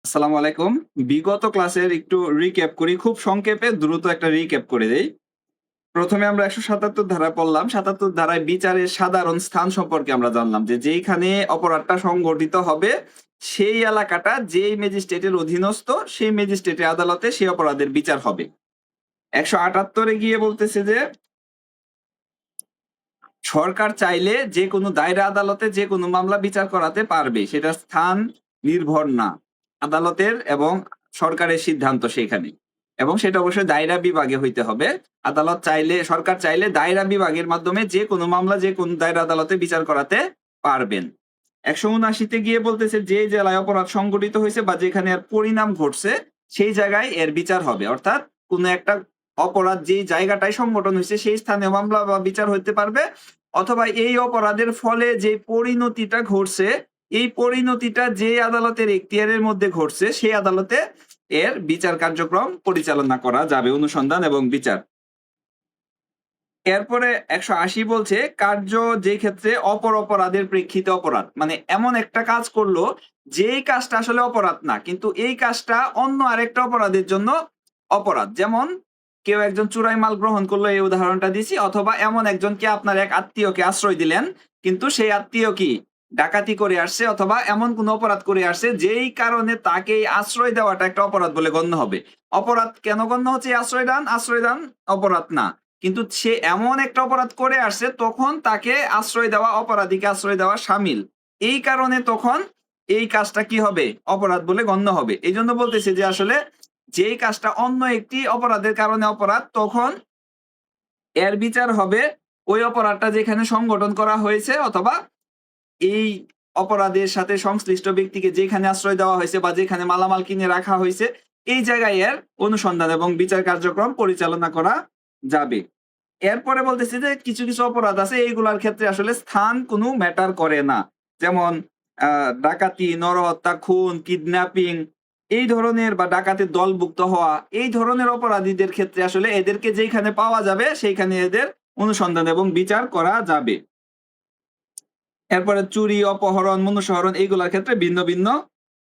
আসসালামু আলাইকুম। বিগত ক্লাসের একটু রিক্যাপ করি। খুব সংক্ষেপে দ্রুত একটা রিক্যাপ করে দেই। ১ম এ আমরা ১৭৭ ধারা পড়লাম। ৭৭ ধারায় বিচারের সাধারণ স্থান সম্পর্কে আমরা জানলাম যে, যেইখানে অপরাধটা সংঘটিত হবে, সেই এলাকাটা যেই ম্যাজিস্ট্রেটের অধীনস্থ, সেই ম্যাজিস্ট্রেটের আদালতে সেই অপরাধের বিচার হবে। ১৭৮ এ গিয়ে বলতেছে যে, সরকার চাইলে যেকোনো দায়রা আদালতে যেকোনো মামলা বিচার করাতে পারবে। সেটা স্থান নির্ভর না। আদালতের এবং সরকারের সিদ্ধান্ত সেখানে। এবং সেটা অবশ্যই দায়রা বিভাগে হইতে হবে। সরকার চাইলে দায়রা বিভাগের মাধ্যমে যেকোনো মামলা যেকোনো দায়রা আদালতে বিচার করাতে পারবেন। ১৭৯ তে গিয়ে বলতেছে যে জেলায় অপরাধ সংঘটিত হইছে বা যেখানে এর পরিণাম ঘটছে সেই জায়গায় এর বিচার হবে। অর্থাৎ কোন একটা অপরাধ যেই জায়গাটায় সংঘটন হইছে সেই স্থানে মামলা বা বিচার হইতে পারবে, অথবা এই অপরাধের ফলে যে পরিণতিটা ঘটছে, এই পরিণতিটা যে আদালতের এখতিয়ারের মধ্যে ঘটছে সেই আদালতে এর বিচার কার্যক্রম পরিচালনা করা যাবে, অনুসন্ধান এবং বিচার। এরপরে ১৮০ বলছে কার্য যে ক্ষেত্রে অপর অপরাধের প্রেক্ষিতে অপরাধ। মানে এমন একটা কাজ করলো যেই কাজটা আসলে অপরাধ না। কিন্তু এই কাজটা অন্য আরেকটা অপরাধের জন্য অপরাধ। যেমন কেউ একজন চোরাই মাল গ্রহণ করলো, এই উদাহরণটা দিছি। অথবা এমন একজনকে আপনার এক আত্মীয়কে আশ্রয় দিলেন। কিন্তু সেই আত্মীয় কি ডাকাতি করে আসছে অথবা এমন কোন অপরাধ করে আসছে যেই কারণে তাকে এই আশ্রয় দেওয়াটা একটা অপরাধ বলে গণ্য হবে। অপরাধ কেন গণ্য হচ্ছে এই আশ্রয়দান? আশ্রয়দান অপরাধ না। কিন্তু সে এমন একটা অপরাধ করে আসছে তখন তাকে আশ্রয় দেওয়া, অপরাধীকে আশ্রয় দেওয়া শামিল। এই কারণে তখন এই কাজটা কি হবে? অপরাধ বলে গণ্য হবে। এইজন্য বলতেছি যে আসলে যেই কাজটা অন্য একটি অপরাধের কারণে অপরাধ, তখন এর বিচার হবে ওই অপরাধটা যেখানে সংগঠন করা হয়েছে অথবা এই অপরাধের সাথে সংশ্লিষ্ট ব্যক্তিকে যেখানে আশ্রয় দেওয়া হয়েছে বা যেখানে মালামাল কিনে রাখা হয়েছে, এই জায়গায় এর অনুসন্ধান এবং বিচার কার্যক্রম পরিচালনা করা যাবে। এরপরে বলতেছি যে কিছু অপরাধ আছে এইগুলার ক্ষেত্রে আসলে স্থান কোনো ম্যাটার করে না। যেমন ডাকাতি, নরহত্যা, খুন, কিডন্যাপিং এই ধরনের বা ডাকাতির দলভুক্ত হওয়া, এই ধরনের অপরাধীদের ক্ষেত্রে আসলে এদেরকে যেইখানে পাওয়া যাবে সেইখানে এদের অনুসন্ধান এবং বিচার করা যাবে। এরপরে চুরি, অপহরণ, মনুষ্যহরণ এইগুলার ক্ষেত্রে ভিন্ন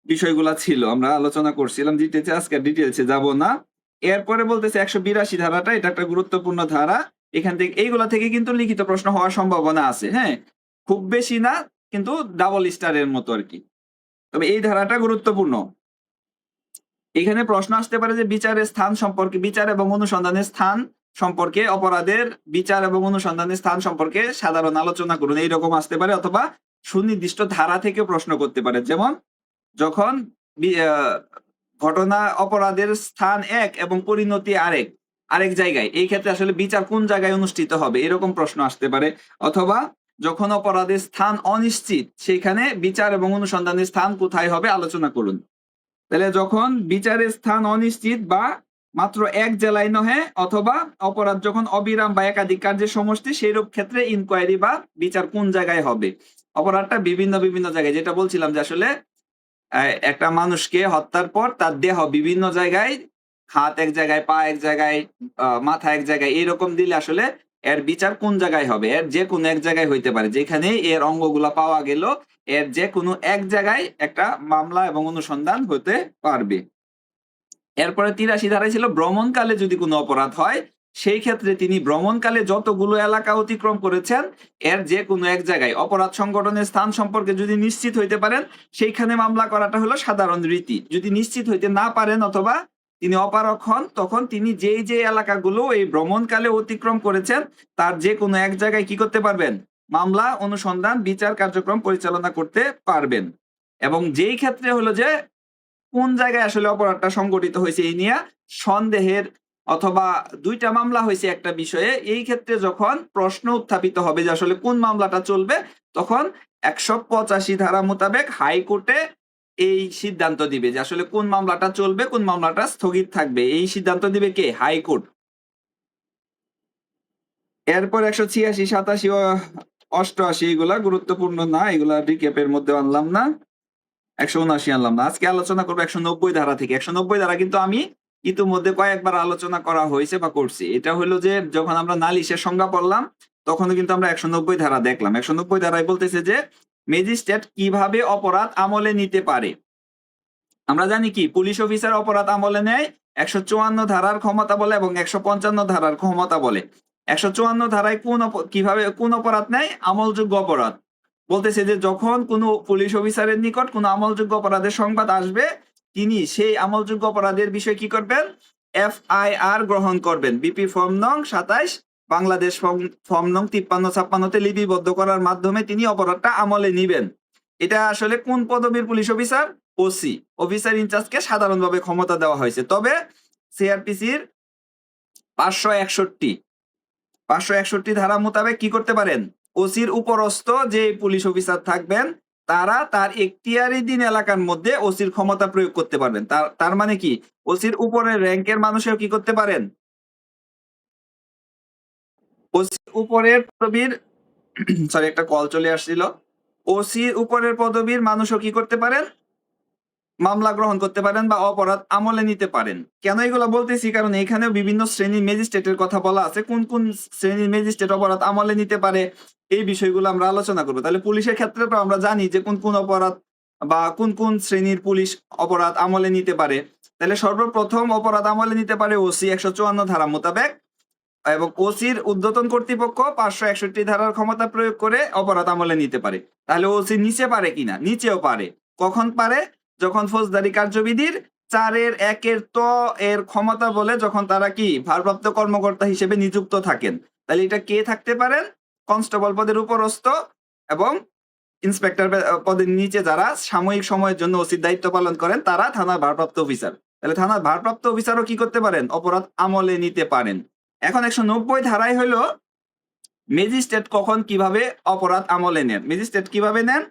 বিষয়গুলা ছিল। আমরা আলোচনা করছিলাম ডিটেইলসে, আজকে আর ডিটেইলসে যাব না। এরপরে বলতেছে ১৮২ ধারাটা, এটা একটা গুরুত্বপূর্ণ ধারা। এখান থেকে এইগুলা থেকে কিন্তু লিখিত প্রশ্ন হওয়ার সম্ভাবনা আছে, হ্যাঁ? খুব বেশি না, কিন্তু ডাবল স্টারের মতো আরকি। তবে এই ধারাটা গুরুত্বপূর্ণ। এখানে প্রশ্ন আসতে পারে যে বিচারের স্থান সম্পর্কে, বিচার এবং অনুসন্ধানের স্থান সম্পর্কে, অপরাধের বিচার এবং অনুসন্ধানের স্থান সম্পর্কে সাধারণ আলোচনা করুন। এইরকম আসতে পারে, অথবা সুনির্দিষ্ট ধারা থেকে প্রশ্ন করতে পারে। যেমন যখন বি আ ঘটনা অপরাধের স্থান এক এবং পরিণতি আরেক জায়গায়। এই ক্ষেত্রে আসলে বিচার কোন জায়গায় অনুষ্ঠিত হবে? এরকম প্রশ্ন আসতে পারে। অথবা যখন অপরাধের স্থান অনিশ্চিত, সেখানে বিচার এবং অনুসন্ধানের স্থান কোথায় হবে আলোচনা করুন। তাহলে যখন বিচারের স্থান অনিশ্চিত বা মাত্র এক জেলায় নহে, অথবা অপরাধ যখন অবিরাম বা একাধিক কার্যের সমষ্টি, সেইরূপ ক্ষেত্রে ইনকোয়ারি বা বিচার কোন জায়গায় হবে? অপরাধটা বিভিন্ন জায়গায়, যেটা বলছিলাম যে আসলে একটা মানুষকে হত্যার পর তার দেহ বিভিন্ন জায়গায়, হাত এক জায়গায়, পা এক জায়গায়, মাথা এক জায়গায় এরকম দিলে আসলে এর বিচার কোন জায়গায় হবে? এর যেকোনো এক জায়গায় হইতে পারে। যেখানেই এর অঙ্গগুলা পাওয়া গেল, এর যেকোনো এক জায়গায় একটা মামলা এবং অনুসন্ধান হতে পারবে। এরপরে ৮৩ ধারায় ছিল ভ্রমণকালে যদি কোনো অপরাধ হয়, সেই ক্ষেত্রে তিনি ভ্রমণকালে যতগুলো এলাকা অতিক্রম করেছেন, এর যেকোনো এক জায়গায় অপরাধ সংগঠনের স্থান সম্পর্কে যদি নিশ্চিত হইতে পারেন, সেইখানে মামলা করাটা হলো সাধারণ রীতি। যদি নিশ্চিত হইতে না পারেন অথবা তিনি অপারগ হন, তখন তিনি যে এলাকাগুলো এই ভ্রমণকালে অতিক্রম করেছেন, তার যেকোনো এক জায়গায় কি করতে পারবেন? মামলা, অনুসন্ধান, বিচার কার্যক্রম পরিচালনা করতে পারবেন। এবং যেই ক্ষেত্রে হলো যে কোন জায়গায় আসলে অপরাধটা সংঘটিত হয়েছে এই নিয়ে সন্দেহের, অথবা ২ টা মামলা হয়েছে একটা বিষয়ে, এই ক্ষেত্রে যখন প্রশ্ন উত্থাপিত হবে যে আসলে কোন মামলাটা চলবে, তখন ১৮৫ ধারা মোতাবেক হাইকোর্টে এই সিদ্ধান্ত দিবে যে আসলে কোন মামলাটা চলবে, কোন মামলাটা স্থগিত থাকবে। এই সিদ্ধান্ত দিবে কে? হাইকোর্ট। এরপর ১৮৬, ৮৭ ও ৮৮ এগুলা গুরুত্বপূর্ণ না, এগুলা রিক্যাপের মধ্যে আনলাম না। ১৭৯ আনলাম না। আজকে আলোচনা করব ১৯০ ধারা থেকে। ১৯০ ধারা কিন্তু আমি ইতিমধ্যে কয়েকবার আলোচনা করা হয়েছে বা করছি। এটা হলো যে যখন আমরা নালিশের সংজ্ঞা পড়লাম, তখনও কিন্তু আমরা ১৯০ ধারা দেখলাম। ১৯০ ধারায় বলতেছে যে ম্যাজিস্ট্রেট কিভাবে অপরাধ আমলে নিতে পারে। আমরা জানি কি পুলিশ অফিসার অপরাধ আমলে নেয় 154 ধারার ক্ষমতা বলে এবং 155 ধারার ক্ষমতা বলে। 154 ধারায় কিভাবে কোন অপরাধ নেয়? আমলযোগ্য অপরাধ। বলতেছে যে যখন কোনো পুলিশ অফিসারের নিকট কোনো আমলযোগ্য অপরাধের সংবাদ আসবে, তিনি সেই আমলযোগ্য অপরাধের বিষয়ে কি করবেন? FIR গ্রহণ করবেন। বিপি ফর্ম নং 27 বাংলাদেশ ফর্ম নং 53-56 লিপিবদ্ধ করার মাধ্যমে তিনি অপরাধটা আমলে নিবেন। এটা আসলে কোন পদবীর পুলিশ অফিসার? ওসি, অফিসার ইনচার্জকে সাধারণভাবে ক্ষমতা দেওয়া হয়েছে। তবে সিআরপিসির 561 ধারা মোতাবেক কি করতে পারেন? ওসির উপরস্থ যে পুলিশ অফিসার থাকবেন তারা তার এখতিয়ারিধীন এলাকার মধ্যে ওসির ক্ষমতা প্রয়োগ করতে পারবেন। তার মানে কি ওসির উপরের র্যাঙ্কের মানুষও কি করতে পারেন? ওসির উপরের পদবীর সরি একটা কল চলে আসছিল। ওসির উপরের পদবীর মানুষও কি করতে পারেন? মামলা গ্রহণ করতে পারেন বা অপরাধ আমলে নিতে পারেন। কেন এগুলো বলতেছি? কারণ এখানেও বিভিন্ন শ্রেণীর ম্যাজিস্ট্রেটের কথা বলা আছে। কোন কোন শ্রেণীর ম্যাজিস্ট্রেট অপরাধ আমলে নিতে পারে এই বিষয়গুলো আমরা আলোচনা করবো। তাহলে পুলিশের ক্ষেত্রে তো আমরা জানি যে কোন কোন অপরাধ বা কোন কোন শ্রেণীর পুলিশ অপরাধ আমলে নিতে পারে। তাহলে সর্বপ্রথম অপরাধ আমলে নিতে পারে ওসি 154 ধারা মোতাবেক, এবং ওসির ঊর্ধ্বতন কর্তৃপক্ষ 561 ধারার ক্ষমতা প্রয়োগ করে অপরাধ আমলে নিতে পারে। তাহলে ওসি নিচে পারে কিনা? নিচেও পারে। কখন পারে? যখন ফৌজদারি কার্যবিধির 4-1 এর ক্ষমতা বলে যখন তারা কি ভারপ্রাপ্ত কর্মকর্তা হিসেবে নিযুক্ত থাকেন। তাহলে এটা কে থাকতে পারেন? কনস্টেবল পদের উপরস্থ এবং ইন্সপেক্টর পদের নিচে যারা সাময়িক সময়ের জন্য ওসির দায়িত্ব পালন করেন তারা থানার ভারপ্রাপ্ত অফিসার। তাহলে থানার ভারপ্রাপ্ত অফিসারও কি করতে পারেন? অপরাধ আমলে নিতে পারেন। এখন 190 ধারায় হলো ম্যাজিস্ট্রেট কখন কিভাবে অপরাধ আমলে নেন। ম্যাজিস্ট্রেট কিভাবে নেন?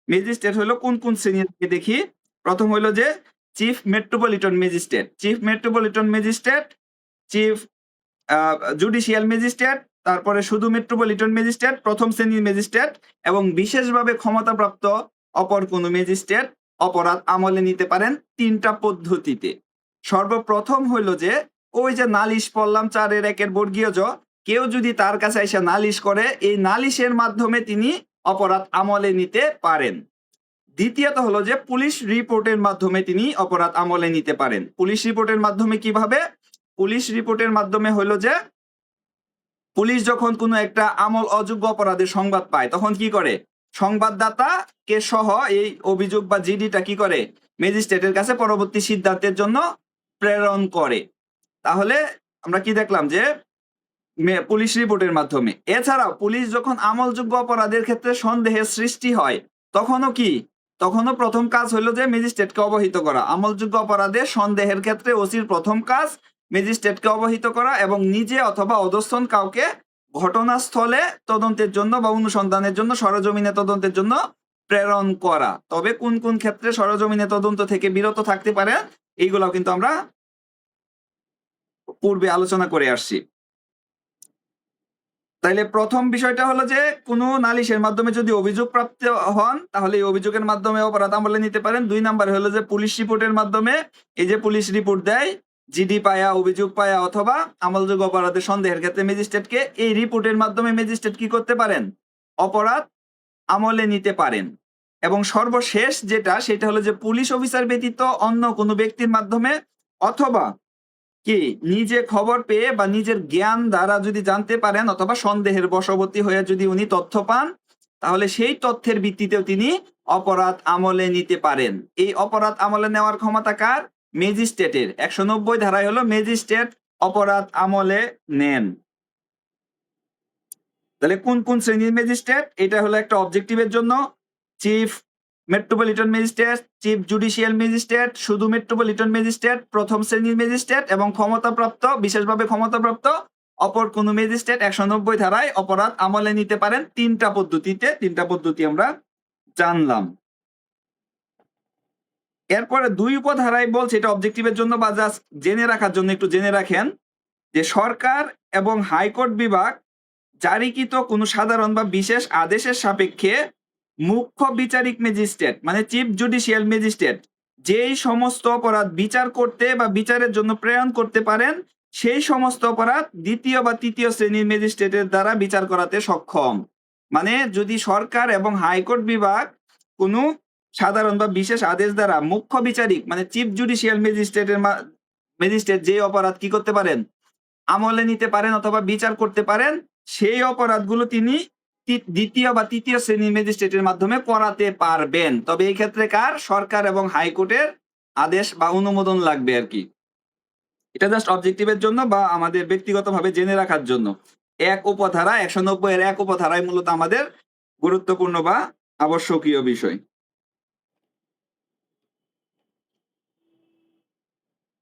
ম্যাজিস্ট্রেট হলো কোন কোন শ্রেণীর দেখি। প্রথম হলো যে chief metropolitan magistrate, chief metropolitan magistrate, chief judicial magistrate, তারপরে শুধু মেট্রোপলিটন ম্যাজিস্ট্রেট, প্রথম শ্রেণীর ম্যাজিস্ট্রেট এবং বিশেষভাবে ক্ষমতাপ্রাপ্ত অপর কোন ম্যাজিস্ট্রেট অপরাধ আমলে নিতে পারেন 3টা পদ্ধতিতে। সর্বপ্রথম হইলো যে ওই যে নালিশ পড়লাম 4-1 বর্গীয় জ, কেউ যদি তার কাছে এসে নালিশ করে এই নালিশের মাধ্যমে তিনি অপরাধ আমলে নিতে পারেন। দ্বিতীয়ত হলো যে পুলিশ রিপোর্টের মাধ্যমে তিনি অপরাধ আমলে নিতে পারেন। পুলিশ রিপোর্টের মাধ্যমে কিভাবে? পুলিশ রিপোর্টের মাধ্যমে হলো যে পুলিশ যখন কোনো একটা আমল অযোগ্য অপরাধের সংবাদ পায় তখন কি করে? সংবাদদাতা কে সহ এই অভিযোগ বা জিডিটা কি করে? ম্যাজিস্ট্রেটের কাছে পরবর্তী সিদ্ধান্তের জন্য প্রেরণ করে। তাহলে আমরা কি দেখলাম যে পুলিশ রিপোর্টের মাধ্যমে। এছাড়াও পুলিশ যখন আমলযোগ্য অপরাধের ক্ষেত্রে সন্দেহের সৃষ্টি হয় তখনও প্রথম কাজ হলো যে ম্যাজিস্ট্রেটকে অবহিত করা। আমলযোগ্য অপরাধে সন্দেহের ক্ষেত্রে ওসির প্রথম কাজ ম্যাজিস্ট্রেটকে অবহিত করা এবং নিজে অথবা অধস্তন কাউকে ঘটনাস্থলে তদন্তের জন্য বা অনুসন্ধানের জন্য সরেজমিনে তদন্তের জন্য প্রেরণ করা। তবে কোন কোন ক্ষেত্রে সরেজমিনে তদন্ত থেকে বিরত থাকতে পারে এইগুলাও কিন্তু আমরা পূর্বে আলোচনা করে আসছি। তাইলে প্রথম বিষয়টা হলো যে কোনো নালিশের মাধ্যমে যদি অভিযোগ প্রাপ্ত হন তাহলে এই অভিযোগের মাধ্যমে অপরাধ আমলে নিতে পারেন। 2 নম্বরে হলো যে পুলিশ রিপোর্টের মাধ্যমে, এই যে পুলিশ রিপোর্ট দেয় জিডি পায়া, অভিযোগ পায়া অথবা আমলযোগ্য অপরাধের সন্দেহের ক্ষেত্রে ম্যাজিস্ট্রেটকে এই রিপোর্টের মাধ্যমে ম্যাজিস্ট্রেট কি করতে পারেন? অপরাধ আমলে নিতে পারেন। এবং সর্বশেষ যেটা সেটা হলো যে পুলিশ অফিসার ব্যতীত অন্য কোনো ব্যক্তির মাধ্যমে অথবা কি নিজে খবর পেয়ে বা নিজের জ্ঞান দ্বারা যদি জানতে পারেন অথবা সন্দেহের বশবর্তী হয়ে যদি উনি তথ্য পান তাহলে সেই তথ্যের ভিত্তিতেও তিনি অপরাধ আমলে নিতে পারেন। এই অপরাধ আমলে নেওয়ার ক্ষমতা কার? ম্যাজিস্ট্রেটের। 190 ধারায় হলো ম্যাজিস্ট্রেট অপরাধ আমলে নেন। তাহলে কোন কোন শ্রেণীর ম্যাজিস্ট্রেট? এটা হলো একটা অবজেক্টিভের জন্য chief metropolitan magistrate, chief judicial magistrate, শুধু মেট্রোপলিটন ম্যাজিস্ট্রেট, প্রথম শ্রেণীর ম্যাজিস্ট্রেট এবং ক্ষমতাপ্রাপ্ত বিশেষভাবে ক্ষমতাপ্রাপ্ত অপর কোন ম্যাজিস্ট্রেট 190 ধারায় অপরাধ আমলে নিতে পারেন 3টা পদ্ধতিতে। 3টা পদ্ধতি আমরা জানলাম। এরপরে 2 উপধারায় বলছে, এটা অবজেক্টিভের জন্য বা জাস্ট জেনে রাখার জন্য একটু জেনে রাখেন যে সরকার এবং হাইকোর্ট বিভাগ জারিকৃত কোনো সাধারণ বা বিশেষ আদেশের সাপেক্ষে মুখ্য বিচারিক ম্যাজিস্ট্রেট মানে চিফ জুডিশিয়াল ম্যাজিস্ট্রেট যেই সমস্ত অপরাধ বিচার করতে বা বিচারের জন্য প্রেরণ করতে পারেন সেই সমস্ত অপরাধ দ্বিতীয় বা তৃতীয় শ্রেণীর ম্যাজিস্ট্রেটের দ্বারা বিচার করাতে সক্ষম। মানে যদি সরকার এবং হাইকোর্ট বিভাগ কোনো সাধারণ বা বিশেষ আদেশ দ্বারা মুখ্য বিচারিক মানে চিফ জুডিশিয়াল ম্যাজিস্ট্রেট যে অপরাধ কি করতে পারেন, আমলে নিতে পারেন অথবা বিচার করতে পারেন, সেই অপরাধগুলো তিনি দ্বিতীয় বা তৃতীয় শ্রেণীর ম্যাজিস্ট্রেটের মাধ্যমে করাতে পারবেন। তবে এই ক্ষেত্রে কার? সরকার এবং হাইকোর্টের আদেশ বা অনুমোদন লাগবে আর কি। এটা জাস্ট অবজেক্টিভের জন্য বা আমাদের ব্যক্তিগতভাবে জেনে রাখার জন্য। এক উপধারা ১৯০ এর এক উপধারায় মূলত আমাদের গুরুত্বপূর্ণ বা আবশ্যকীয় বিষয়।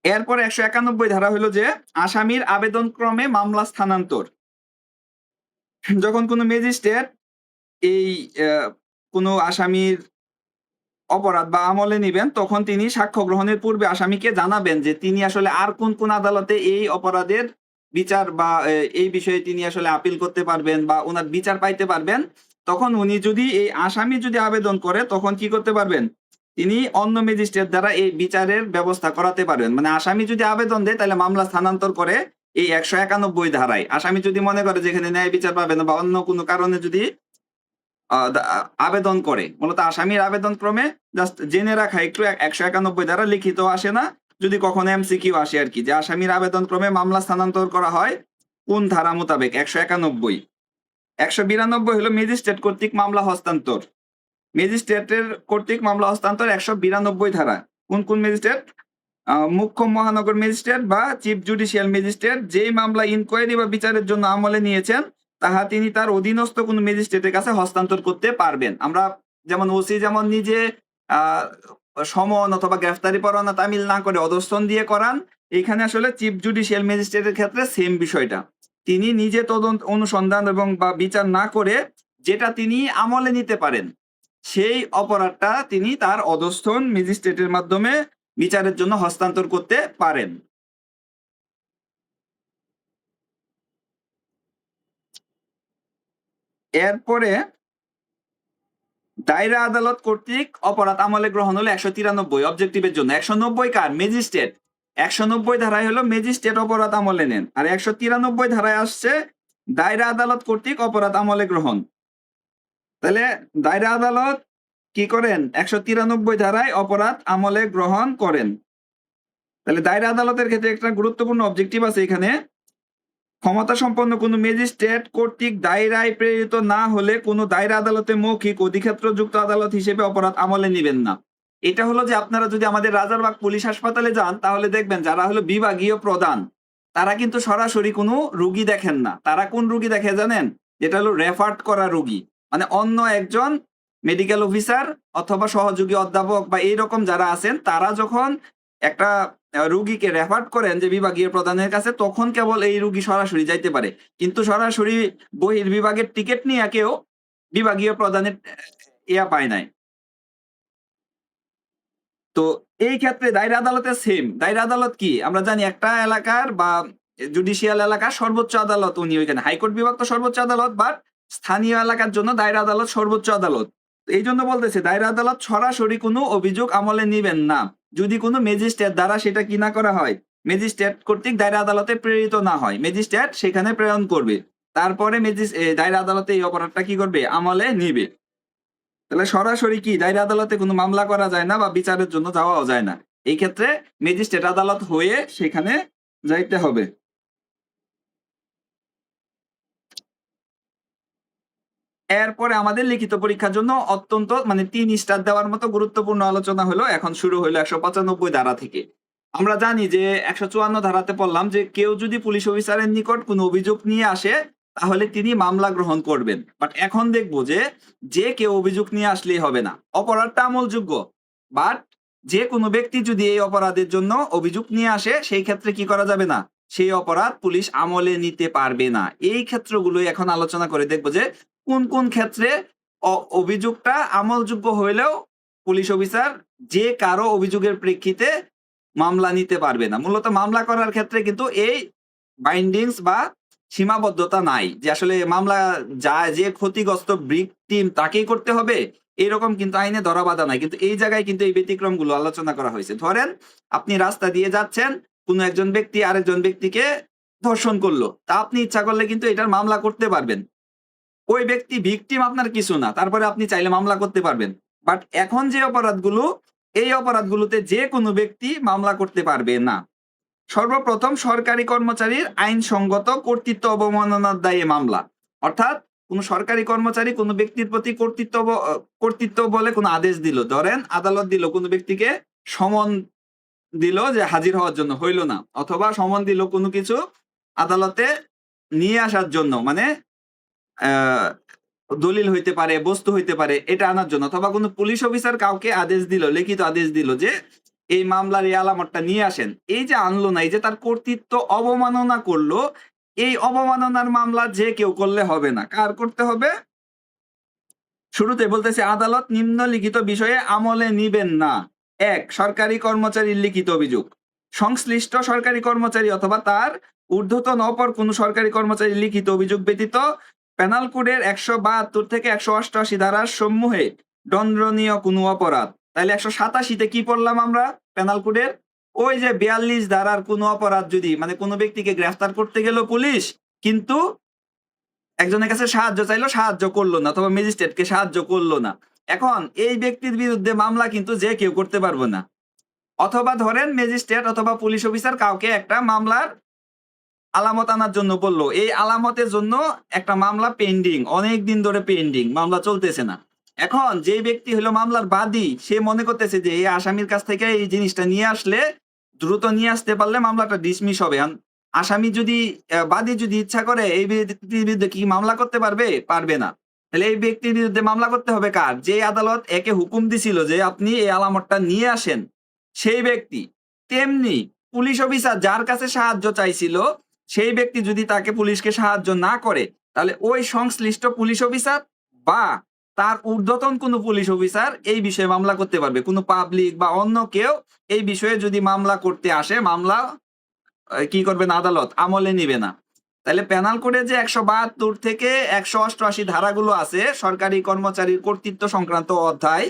এরপরে ১৯১ ধারা হলো যে আসামির আবেদন ক্রমে মামলা স্থানান্তর। যখন কোনো ম্যাজিস্ট্রেট এই কোনো আসামির অপরাধ বা আমলে নিবেন, তখন তিনি সাক্ষ্য গ্রহণের পূর্বে আসামিকে জানাবেন যে তিনি আসলে আর কোন আদালতে এই অপরাধের বিচার বা এই বিষয়ে তিনি আসলে আপিল করতে পারবেন বা উনার বিচার পাইতে পারবেন। তখন উনি যদি এই আসামি যদি আবেদন করে তখন কি করতে পারবেন? তিনি অন্য ম্যাজিস্ট্রেট দ্বারা এই বিচারের ব্যবস্থা করাতে পারবেন। মানে আসামি যদি আবেদন দেয় তাহলে মামলা স্থানান্তর করে এই ১৯১ ধারায়। আসামি যদি মনে করে যে এখানে ন্যায় বিচার পাবে না বা অন্য কোনো কারণে যদি আবেদন করে, মূলত আসামির আবেদন ক্রমে জাস্ট জেনে রাখা একটু ১৯১ ধারা লিখিত আসে না, যদি কখনো এমসিকিউ আসে আর কি, যে আসামির আবেদন ক্রমে মামলা স্থানান্তর করা হয় কোন ধারা মোতাবেক? ১৯১। ১৯২ হলো ম্যাজিস্ট্রেট কর্তৃক মামলা হস্তান্তর। ম্যাজিস্ট্রেটের কর্তৃক মামলা হস্তান্তর ১৯২ ধারা। কোন ম্যাজিস্ট্রেট? মুখ্য মহানগর ম্যাজিস্ট্রেট বা চিফ জুডিশিয়াল ম্যাজিস্ট্রেট যেই মামলা ইনকোয়ারি বা বিচারের জন্য আমলে নিয়েছেন তাহা তিনি তার অধীনস্থ কোনো ম্যাজিস্ট্রেটের কাছে হস্তান্তর করতে পারবেন। আমরা যেমন ওসি যেমন নিজে আহ সমন অথবা গ্রেফতারি পরোয়ানা তামিল না করে অধস্তন দিয়ে করান, এখানে আসলে চিফ জুডিশিয়াল ম্যাজিস্ট্রেটের ক্ষেত্রে সেম বিষয়টা। তিনি নিজে তদন্ত অনুসন্ধান এবং বা বিচার না করে যেটা তিনি আমলে নিতে পারেন সেই অপরাধটা তিনি তার অধস্তন ম্যাজিস্ট্রেটের মাধ্যমে বিচারের জন্য হস্তান্তর করতে পারেন। এরপরে দায়রা আদালত কর্তৃক অপরাধ আমলে গ্রহণ হলো ১৯৩ অবজেক্টিভের জন্য। ১৯০ কার? ম্যাজিস্ট্রেট। ১৯০ ধারায় হলো ম্যাজিস্ট্রেট অপরাধ আমলে নেন, আর ১৯৩ ধারায় আসছে দায়রা আদালত কর্তৃক অপরাধ আমলে গ্রহণ। তাহলে দায়রা আদালত কি করেন? ১৯৩ ধারায় অপরাধ আমলে গ্রহণ করেন। তাহলে দায়রা আদালতের ক্ষেত্রে একটা গুরুত্বপূর্ণ অবজেক্টিভ আছে এখানে। ক্ষমতা সম্পন্ন কোনো ম্যাজিস্ট্রেট কর্তৃক দায়রায় প্রেরিত না হলে কোনো দায়রা আদালতে মৌখিক অধিক্ষেত্রযুক্ত আদালত হিসেবে অপরাধ আমলে নিবেন না। এটা হলো যে আপনারা যদি আমাদের রাজারবাগ পুলিশ হাসপাতালে যান তাহলে দেখবেন যারা হলো বিভাগীয় প্রধান তারা কিন্তু সরাসরি কোনো রুগী দেখেন না। তারা কোন রুগী দেখে জানেন? যেটা হলো রেফার্ড করা রুগী। মানে অন্য একজন মেডিকেল অফিসার অথবা সহযোগী অধ্যাপক বা এইরকম যারা আছেন তারা যখন একটা রুগীকে রেফার করেন যে বিভাগীয় প্রধানের কাছে, তখন কেবল এই রুগী সরাসরি যাইতে পারে। কিন্তু সরাসরি বহির্বিভাগের টিকেট নিয়ে কেউ বিভাগীয় প্রধানের পায় নাই। তো এই ক্ষেত্রে দায়রা আদালতে সেম। দায়রা আদালত কি? আমরা জানি একটা এলাকার বা জুডিশিয়াল এলাকার সর্বোচ্চ আদালত উনি ওইখানে। হাইকোর্ট বিভাগ তো সর্বোচ্চ আদালত, বাট স্থানীয় এলাকার জন্য দায়রা আদালত সর্বোচ্চ আদালত। এইজন্য বলতেছে দায়রা আদালত সরাসরি কোনো অভিযোগ আমলে নিবেন না। যদি কোনো ম্যাজিস্ট্রেট দ্বারা সেটা কি না করা হয়? ম্যাজিস্ট্রেট কর্তৃক দায়রা আদালতে প্রেরিত না হয়। ম্যাজিস্ট্রেট সেখানে প্রেরণ করবে। তারপরে দায়রা আদালতে এই অপরাধটা কি করবে? আমলে নিবে। তাহলে সরাসরি কি দায়রা আদালতে কোনো মামলা করা যায় না বা বিচারের জন্য যাওয়াও যায় না। এই ক্ষেত্রে ম্যাজিস্ট্রেট আদালত হয়ে সেখানে যাইতে হবে। এরপরে আমাদের লিখিত পরীক্ষার জন্য অত্যন্ত মানে ৩ স্টার দেওয়ার মতো গুরুত্বপূর্ণ আলোচনা হলো এখন শুরু হইলো ১৯৫ ধারা থেকে। আমরা জানি যে ১৫৪ ধারাতে পড়লাম যে কেউ যদি পুলিশ অফিসারের নিকট কোনো অভিযোগ নিয়ে আসে তাহলে তিনি মামলা গ্রহণ করবেন। বাট এখন দেখব যে কেউ অভিযোগ নিয়ে আসলেই হবে না। অপরাধটা আমলযোগ্য। বাট যে কোনো ব্যক্তি যদি এই অপরাধের জন্য অভিযোগ নিয়ে আসে সেই ক্ষেত্রে কি করা যাবে না? সেই অপরাধ পুলিশ আমলে নিতে পারবে না। এই ক্ষেত্রগুলোই এখন আলোচনা করে দেখব যে কোন ক্ষেত্রে অভিযোগটা আমলযোগ্য হইলেও পুলিশ অফিসার যে কারো অভিযোগের প্রেক্ষিতে মামলা নিতে পারবে না। মূলত মামলা করার ক্ষেত্রে কিন্তু এই বাইন্ডিংস বা সীমাবদ্ধতা নাই যে আসলে মামলা যে ক্ষতিগ্রস্ত ভিকটিম তাকেই করতে হবে এরকম কিন্তু আইনে ধরাবাঁধা নাই। কিন্তু এই জায়গায় কিন্তু এই ব্যতিক্রমগুলো আলোচনা করা হয়েছে। ধরেন আপনি রাস্তা দিয়ে যাচ্ছেন, কোনো একজন ব্যক্তি আরেকজন ব্যক্তিকে ধর্ষণ করলো, তা আপনি ইচ্ছা করলে কিন্তু এটার মামলা করতে পারবেন। ওই ব্যক্তি ভিকটিম আপনার কিছু না, তারপরে আপনি চাইলে মামলা করতে পারবেন। বাট এখন যে অপরাধগুলো, এই অপরাধগুলোতে যে কোনো ব্যক্তি মামলা করতে পারবে না। সর্বপ্রথম সরকারি কর্মচারীর আইনসঙ্গত কর্তৃত্ব অবমাননার দায়ে মামলা। অর্থাৎ কোন সরকারি কর্মচারী কোন ব্যক্তির প্রতি কর্তৃত্ব বলে কোন আদেশ দিল। ধরেন আদালত দিল কোন ব্যক্তিকে সমন দিল যে হাজির হওয়ার জন্য, হইল না, অথবা সমন দিল কোনো কিছু আদালতে নিয়ে আসার জন্য, মানে দলিল হইতে পারে, বস্তু হইতে পারে, এটা আনার জন্য, অথবা কোনো পুলিশ অফিসার কাউকে আদেশ দিল, লিখিত আদেশ দিল যে এই মামলার এই আলামতটা নিয়ে আসেন। এই যে আনলো না, এই যে তার কর্তৃত্ব অবমাননা করলো, এই অবমাননার মামলা যে কেউ করলে হবে না। কার করতে হবে? শুরুতে বলতেছে আদালত নিম্নলিখিত বিষয়ে আমলে নিবেন না। ১. সরকারি কর্মচারীর লিখিত অভিযোগ। সংশ্লিষ্ট সরকারি কর্মচারী অথবা তার ঊর্ধ্বতন অপর কোন সরকারি কর্মচারীর লিখিত অভিযোগ ব্যতীত পেনাল কোডের ১৭২ থেকে ১৮৮ ধারার সমূহে দণ্ডনীয় কোনো অপরাধ। তাহলে ১৮৭তে কি পড়লাম আমরা পেনাল কোডের? ওই যে ৪২ ধারার কোনো অপরাধ যদি, মানে কোনো ব্যক্তিকে গ্রেফতার করতে গেল পুলিশ, কিন্তু একজনের কাছে সাহায্য চাইলো, সাহায্য করলো না, অথবা ম্যাজিস্ট্রেটকে সাহায্য করলো না। এখন এই ব্যক্তির বিরুদ্ধে মামলা কিন্তু যে কেউ করতে পারবে না। অথবা ধরেন ম্যাজিস্ট্রেট অথবা পুলিশ অফিসার কাউকে একটা মামলার আলামত আনার জন্য বললো, এই আলামতের জন্য একটা মামলা পেন্ডিং, অনেক দিন ধরে পেন্ডিং, মামলা চলতেছে না। এখন যে ব্যক্তি হলো মামলার বাদী, সে মনে করতেছে যে এই আসামির কাছ থেকে এই জিনিসটা নিয়ে আসলে, দ্রুত নিয়ে আসতে পারলে মামলাটা ডিসমিস হবে। আসামি যদি বাদী যদি ইচ্ছা করে এই ব্যক্তির বিরুদ্ধে কি মামলা করতে পারবে? পারবে না। তাহলে এই ব্যক্তির বিরুদ্ধে মামলা করতে হবে কার? যে আদালত একে হুকুম দিছিল যে আপনি এই আলামতটা নিয়ে আসেন, সেই ব্যক্তি। তেমনি পুলিশ অফিসার যার কাছে সাহায্য চাইছিল, সেই ব্যক্তি যদি তাকে পুলিশকে সাহায্য না করে, তাহলে ওই সংশ্লিষ্ট পুলিশ অফিসার বা তার ঊর্ধ্বতন কোনো পুলিশ অফিসার এই বিষয়ে মামলা করতে পারবে। কোনো পাবলিক বা অন্য কেউ এই বিষয়ে যদি মামলা করতে আসে, মামলা কি করবে না, আদালত আমলে নিবে না। তাহলে পেনাল কোডে যে ১৭২ থেকে ১৮৮ ধারাগুলো আছে সরকারি কর্মচারীর কর্তৃত্ব সংক্রান্ত অধ্যায়,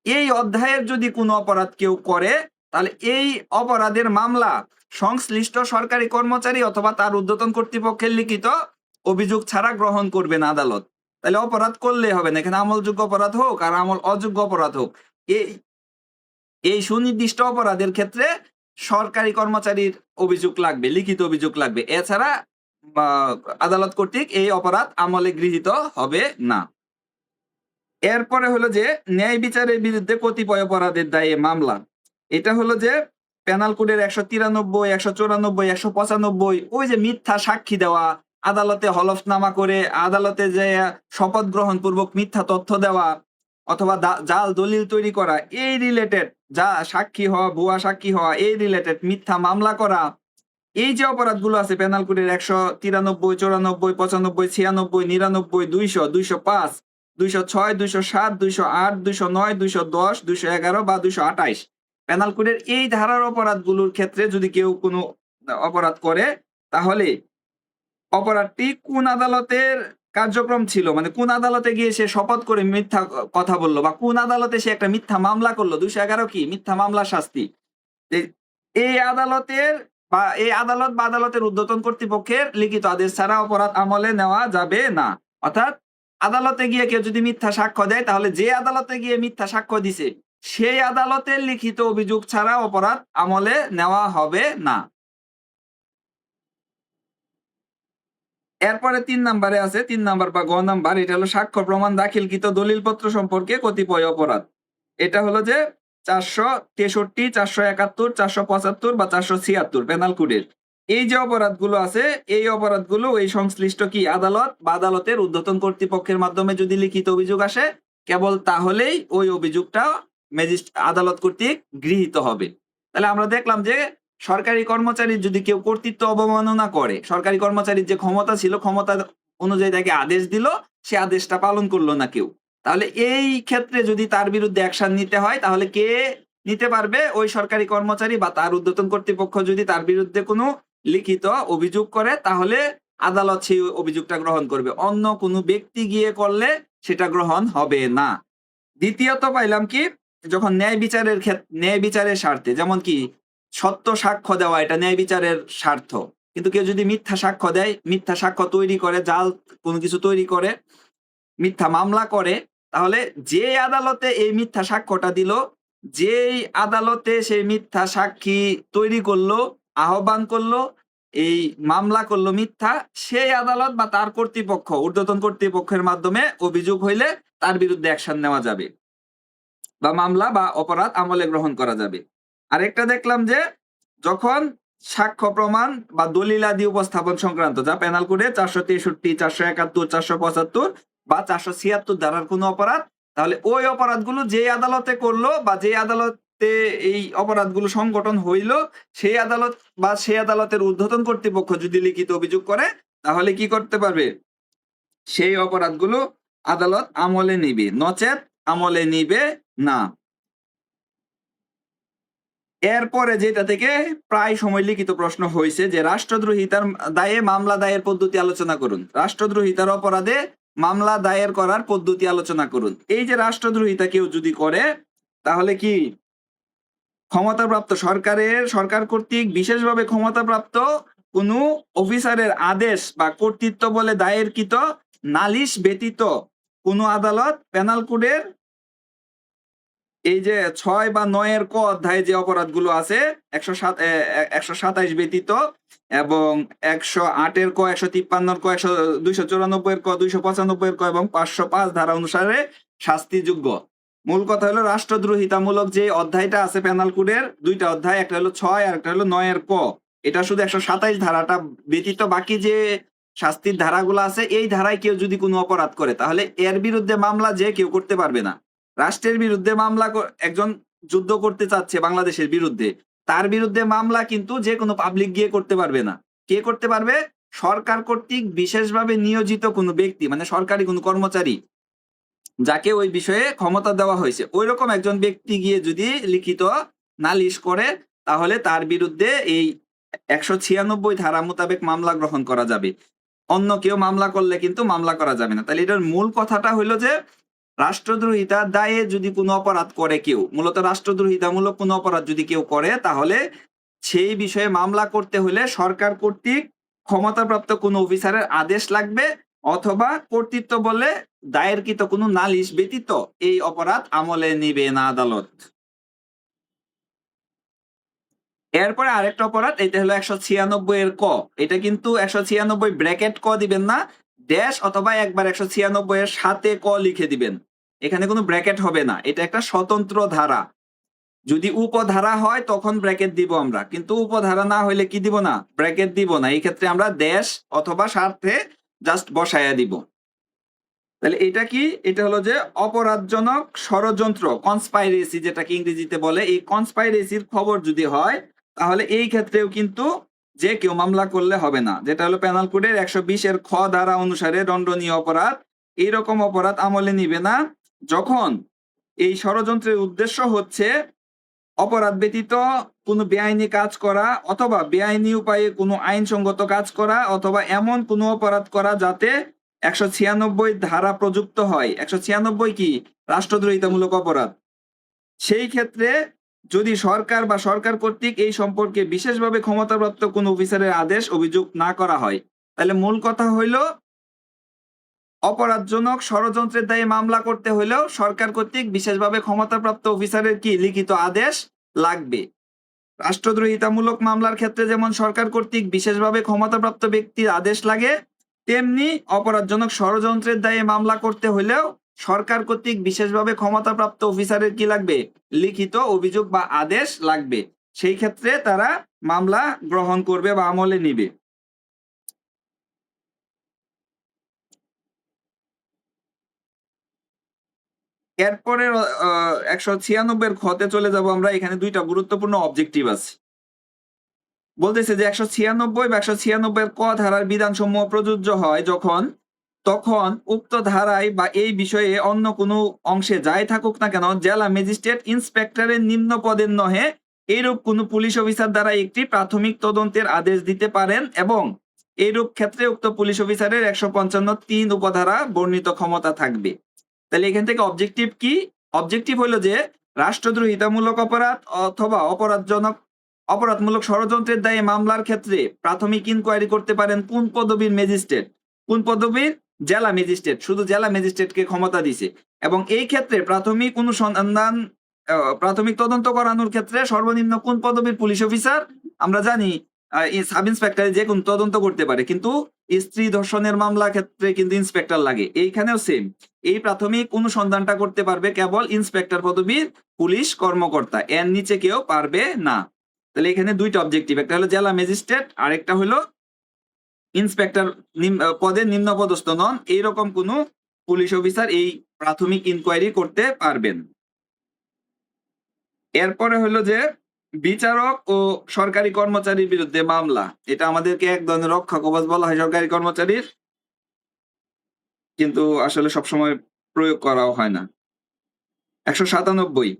এই অধ্যায়ের যদি কোনো অপরাধ কেউ করে, তাহলে এই অপরাধের মামলা সংশ্লিষ্ট সরকারি কর্মচারী অথবা তার ঊর্ধ্বতন কর্তৃপক্ষের লিখিত অভিযোগ ছাড়া গ্রহণ করবে না আদালত। তাহলে অপরাধ করলে হবে না, এখানে আমলযোগ্য অপরাধ হোক আর আমল অযোগ্য অপরাধ হোক, এই এই সুনির্দিষ্ট অপরাধের ক্ষেত্রে সরকারি কর্মচারীর অভিযোগ লাগবে, লিখিত অভিযোগ লাগবে। এছাড়া আদালত কর্তৃক এই অপরাধ আমলে গৃহীত হবে না। এরপরে হলো যে ন্যায় বিচারের বিরুদ্ধে কতিপয় অপরাধের দায়ে মামলা। এটা হলো যে পেনাল কোডের ১৯৩, ১৯৪, ১৯৫, ওই যে মিথ্যা সাক্ষী দেওয়া, আদালতে হলফনামা করে আদালতে যে শপথ গ্রহণ পূর্বক মিথ্যা তথ্য দেওয়া, অথবা জাল দলিল তৈরি করা, এই রিলেটেড যা সাক্ষী হওয়া, ভুয়া সাক্ষী হওয়া, এই রিলেটেড মিথ্যা মামলা করা, এই যে অপরাধগুলো আছে পেনাল কোডের ১৯৩, ৯৪, ৯৫, ৯৬, ৯৯, ২০০, ২০৫, ২০৬, ২০৭, ২০৮, ২০৯, ২০১০, ২০১১ বা ২২৮, পেনাল কোডের এই ধারার অপরাধগুলোর ক্ষেত্রে যদি কেউ কোনো অপরাধ করে, তাহলে অপরাধটি কোন আদালতের কার্যক্রম ছিল, মানে কোন আদালতে গিয়ে সে শপথ করে মিথ্যা কথা বললো, বা কোন আদালতে সে একটা মিথ্যা মামলা করলো, ২১১ কি মিথ্যা মামলার শাস্তি, এই আদালতের বা এই আদালত বা আদালতের ঊর্ধ্বতন কর্তৃপক্ষের লিখিত আদেশ ছাড়া অপরাধ আমলে নেওয়া যাবে না। অর্থাৎ আদালতে গিয়ে কেউ যদি মিথ্যা সাক্ষ্য দেয়, তাহলে যে আদালতে গিয়ে মিথ্যা সাক্ষ্য দিছে সেই আদালতের লিখিত অভিযোগ ছাড়া অপরাধ আমলে নেওয়া হবে না। এরপরে ৩ নম্বরে আছে, ৩ নম্বর বা গ নাম্বার, এটা হলো সাক্ষ্য প্রমাণ দাখিলকৃত দলিলপত্র সম্পর্কে কতিপয় অপরাধ। এটা হলো যে ৪৬৩, ৪৭১, ৪৭৫ বা ৪৭৬ পেনাল কোডের এই যে অপরাধগুলো আছে, এই অপরাধগুলো এই সংশ্লিষ্ট কি আদালত বা আদালতের ঊর্ধ্বতন কর্তৃপক্ষের মাধ্যমে যদি লিখিত অভিযোগ আসে, কেবল তাহলেই ওই অভিযোগটা আদালত কর্তৃক গৃহীত হবে। তাহলে আমরা দেখলাম যে সরকারি কর্মচারীর যদি কেউ কর্তৃত্ব অবমাননা করে, সরকারি কর্মচারীর যে ক্ষমতা ছিল, ক্ষমতা অনুযায়ী তাকে আদেশ দিল, সে আদেশটা পালন করলো না কেউ, তাহলে এই ক্ষেত্রে যদি তার বিরুদ্ধে অ্যাকশন নিতে হয়, তাহলে কে নিতে পারবে? ওই সরকারি কর্মচারী বা তার ঊর্ধ্বতন কর্তৃপক্ষ যদি তার বিরুদ্ধে কোনো লিখিত অভিযোগ করে, তাহলে আদালত সেই অভিযোগটা গ্রহণ করবে। অন্য কোনো ব্যক্তি গিয়ে করলে সেটা গ্রহণ হবে না। দ্বিতীয়ত পাইলাম কি, যখন ন্যায় বিচারের স্বার্থে, যেমন কি সত্য সাক্ষ্য দেওয়া, এটা ন্যায় বিচারের স্বার্থ, কিন্তু কেউ যদি মিথ্যা সাক্ষ্য দেয়, মিথ্যা সাক্ষ্য তৈরি করে, জাল কোনো কিছু তৈরি করে, মিথ্যা মামলা করে, তাহলে যে আদালতে এই মিথ্যা সাক্ষ্যটা দিল, যেই আদালতে সেই মিথ্যা সাক্ষী তৈরি করলো, আহ্বান করলো, এই মামলা করলো মিথ্যা, সেই আদালত বা তার কর্তৃপক্ষ, ঊর্ধ্বতন কর্তৃপক্ষের মাধ্যমে অভিযোগ হইলে তার বিরুদ্ধে অ্যাকশন নেওয়া যাবে বা মামলা বা অপরাধ আমলে গ্রহণ করা যাবে। আরেকটা দেখলাম যে যখন সাক্ষ্য প্রমাণ বা দলিলাদি উপস্থাপন সংক্রান্ত, যা পেনাল কোডে 463, 471, 475 বা 476 ধারার কোনো অপরাধ, তাহলে ওই অপরাধগুলো যে আদালতে করলো বা যে আদালতে এই অপরাধগুলো সংগঠন হইল, সেই আদালত বা সেই আদালতের ঊর্ধ্বতন কর্তৃপক্ষ যদি লিখিত অভিযোগ করে, তাহলে কি করতে পারবে? সেই অপরাধগুলো আদালত আমলে নিবে, নচেত আমলে নিবে না। এরপরে যেটা থেকে প্রায় সময় লিখিত প্রশ্ন হয়েছে যে রাষ্ট্রদ্রোহিতার দায়ে মামলা দায়ের পদ্ধতি আলোচনা করুন। রাষ্ট্রদ্রোহিতার অপরাধে মামলা দায়ের করার পদ্ধতি আলোচনা করুন। এই যে রাষ্ট্রদ্রোহিতা কেউ যদি করে, তাহলে কি ক্ষমতাপ্রাপ্ত সরকার কর্তৃক বিশেষভাবে ক্ষমতাপ্রাপ্ত কোনো অফিসারের আদেশ বা কর্তৃত্ব বলে দায়েরকৃত নালিশ ব্যতীত কোনো আদালত পেনাল কোডের এই যে 6 বা 9 এর ক অধ্যায়ে যে অপরাধগুলো আছে 127 ব্যতীত এবং 108 এর ক, 153 এর ক, 294 এর ক, 295 এর ক এবং 505 ধারা অনুসারে শাস্তিযোগ্য। মূল কথা হলো রাষ্ট্রদ্রোহিতামূলক যে অধ্যায়টা আছে পেনাল কোডের, দুইটা অধ্যায়, একটা হলো 6 আর একটা হলো 9 এর ক। এটা শুধু 127 ধারাটা ব্যতীত বাকি যে শাস্তির ধারাগুলো আছে, এই ধারায় কেউ যদি কোনো অপরাধ করে, তাহলে এর বিরুদ্ধে মামলা যে কেউ করতে পারবে না। রাষ্ট্রের বিরুদ্ধে মামলা, একজন যুদ্ধ করতে চাচ্ছে বাংলাদেশের বিরুদ্ধে, তার বিরুদ্ধে মামলা কিন্তু যে কোনো পাবলিক গিয়ে করতে পারবে না। কে করতে পারবে? সরকার কর্তৃক বিশেষভাবে নিয়োজিত কোনো ব্যক্তি, মানে সরকারি কোনো কর্মচারী, যাকে ওই বিষয়ে ক্ষমতা দেওয়া হয়েছে, ওই রকম একজন ব্যক্তি গিয়ে যদি লিখিত নালিশ করে, তাহলে তার বিরুদ্ধে এই 196 ধারা মোতাবেক মামলা গ্রহণ করা যাবে। অন্য কেউ মামলা করলে কিন্তু মামলা করা যাবে না। তাহলে এটার মূল কথাটা হলো যে রাষ্ট্রদ্রোহিতার দায়ে যদি কোনো অপরাধ করে কেউ, মূলত রাষ্ট্রদ্রোহিতামূলক কোনো অপরাধ যদি কেউ করে, তাহলে সেই বিষয়ে মামলা করতে হলে সরকার কর্তৃক ক্ষমতাপ্রাপ্ত কোনো অফিসারের আদেশ লাগবে, অথবা কর্তৃত্ব বলে দায়েরকৃত কোনো নালিশ ব্যতীত এই অপরাধ আমলে নিবে না আদালত। এরপরে আরেকটা অপরাধ, এটা হলো 196 এর ক। এটা কিন্তু 196 ব্র্যাকেট ক দিবেন না, ড্যাশ অথবা একবার 196 এর সাথে ক লিখে দিবেন। এখানে কোনো ব্র্যাকেট হবে না, এটা একটা স্বতন্ত্র ধারা। যদি উপধারা হয় তখন ব্র্যাকেট দিব আমরা, কিন্তু উপধারা না হইলে কি দিব না? ব্র্যাকেট দিব না। এই ক্ষেত্রে আমরা ড্যাশ অথবা সাথে জাস্ট বসায়া দিব। তাহলে এটা কি? এটা হলো যে অপরাধজনক ষড়যন্ত্র, কনস্পাইরেসি যেটাকে ইংরেজিতে বলে, এই কনস্পাইরেসির খবর যদি হয়, তাহলে এই ক্ষেত্রেও কিন্তু যে কেউ মামলা করলে হবে না। যেটা হলো পেনাল কোডের 120 এর খ ধারা অনুসারে দণ্ডনীয় অপরাধ। এইরকম অপরাধ আমলে নিবে না যখন এই ষড়যন্ত্রের উদ্দেশ্য হচ্ছে অপরাধ ব্যতীত কোনো বেআইনি কাজ করা, অথবা বেআইনি উপায়ে কোনো আইনসঙ্গত কাজ করা, অথবা এমন কোনো অপরাধ করা যাতে 196 ধারা প্রযুক্ত হয়। 196 কি? রাষ্ট্রদ্রোহিতামূলক অপরাধ। সেই ক্ষেত্রে যদি সরকার বা সরকার কর্তৃক এই সম্পর্কে বিশেষভাবে ক্ষমতাপ্রাপ্ত কোনো অফিসারের আদেশ অভিযোগ না করা হয়, তাহলে মূল কথা হইল অপরাধজনক ষড়যন্ত্রের দায়ে মামলা করতে হলেও সরকার কর্তৃক বিশেষভাবে ক্ষমতাপ্রাপ্ত অফিসারের কি লিখিত আদেশ লাগবে। রাষ্ট্রদ্রোহিতামূলক মামলার ক্ষেত্রে যেমন সরকার কর্তৃক বিশেষভাবে ক্ষমতাপ্রাপ্ত ব্যক্তির আদেশ লাগে, তেমনি অপরাধজনক ষড়যন্ত্রের দায়ে মামলা করতে হলেও সরকার কর্তৃক বিশেষভাবে ক্ষমতাপ্রাপ্ত অফিসারের কি লাগবে? লিখিত অভিযোগ বা আদেশ লাগবে। সেই ক্ষেত্রে তারা মামলা গ্রহণ করবে বা আমলে নিবে। এরপরে 196 খতে চলে যাব আমরা। এখানে দুইটা গুরুত্বপূর্ণ অবজেক্টিভ আছে। বলতেছে যে 196 বা 196 ক ধারার বিধানসমূহ প্রযোজ্য হয় তখন উক্ত ধারায় বা এই বিষয়ে অন্য কোনো অংশে যাই থাকুক না কেন, জেলা ম্যাজিস্ট্রেট ইন্সপেক্টরের নিম্ন পদের নহে এইরূপ কোনো পুলিশ অফিসার দ্বারা একটি প্রাথমিক তদন্তের আদেশ দিতে পারেন, এবং এইরূপ ক্ষেত্রে উক্ত পুলিশ অফিসারের 155(3) উপধারা বর্ণিত ক্ষমতা থাকবে। তাহলে এখান থেকে অবজেক্টিভ কি? অবজেক্টিভ হলো যে রাষ্ট্রদ্রোহিতামূলক অপরাধ অথবা অপরাধমূলক ষড়যন্ত্রের দায়ে মামলার ক্ষেত্রে প্রাথমিক ইনকোয়ারি করতে পারেন কোন পদবীর ম্যাজিস্ট্রেট? কোন পদবীর? জেলা ম্যাজিস্ট্রেট। শুধু জেলা ম্যাজিস্ট্রেটকে ক্ষমতা দিছে। এবং এই ক্ষেত্রে প্রাথমিক অনুসন্ধান প্রাথমিক তদন্ত করানোর ক্ষেত্রে সর্বনিম্ন কোন পদবীর পুলিশ অফিসার? আমরা জানি সাব ইন্সপেক্টর যে কোন তদন্ত করতে পারে, কিন্তু স্ত্রী ধর্ষণের মামলা ক্ষেত্রে কিন্তু ইন্সপেক্টর লাগে। এইখানেও সেম, এই প্রাথমিক অনুসন্ধানটা করতে পারবে কেবল ইন্সপেক্টর পদবীর পুলিশ কর্মকর্তা, এর নিচে কেউ পারবে না। তাহলে এখানে দুইটা অবজেক্টিভ, একটা হলো জেলা ম্যাজিস্ট্রেট আর একটা হলো ইন্সপেক্টর পদে নিম্ন পদস্থ নন এইরকম কোন পুলিশ অফিসার এই প্রাথমিক ইনকোয়ারি করতে পারবেন। এরপরে হলো যে বিচারক ও সরকারি কর্মচারীর বিরুদ্ধে মামলা, এটা আমাদেরকে এক ধরনের রক্ষা কবচ বলা হয় সরকারি কর্মচারীর, কিন্তু আসলে সবসময় প্রয়োগ করাও হয় না। 197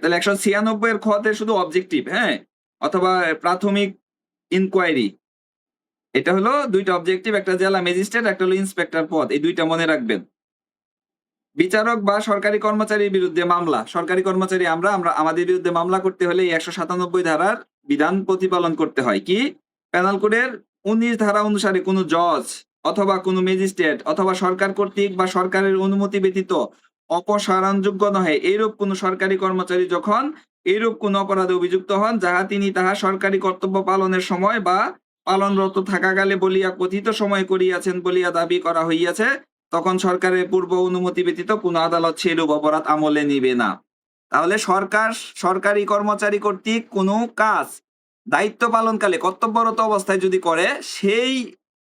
তাহলে 196 এর খতে শুধু অবজেক্টিভ, হ্যাঁ, অথবা প্রাথমিক ইনকোয়ারি, এটা হলো দুইটা অবজেক্টিভ, একটা জেলা ম্যাজিস্ট্রেট, একটা হলো ইন্সপেক্টর পদ, এই দুইটা মনে রাখবেন। বিচারক বা সরকারি কর্মচারীর বিরুদ্ধে মামলা, সরকারি কর্মচারী আমরা আমাদের বিরুদ্ধে মামলা করতে হলে 197 ধারার বিধান প্রতিপালন করতে হয়। কি? পেনাল কোডের 19 ধারা অনুসারে কোনো জজ অথবা কোনো ম্যাজিস্ট্রেট অথবা সরকার কর্তৃক বা সরকারের অনুমতি ব্যতীত অপসারণযোগ্য নহে এইরূপ কোনো সরকারি কর্মচারী যখন এইরূপ কোনো অপরাধে অভিযুক্ত হন যাহা তিনি তাহার সরকারি কর্তব্য পালনের সময় বা পালনরত থাকাকালে বলিয়া কথিত সময় করিয়াছেন বলিয়া দাবি করা হইয়াছে, তখন সরকারের পূর্ব অনুমতি ব্যতীত কোন আদালত সেরূপ অপরাধ আমলে নিবে না। তাহলে সরকার সরকারি কর্মচারী কর্তৃক কোনো কাজ দায়িত্ব পালনকালে কর্তব্যরত অবস্থায় যদি করে, সেই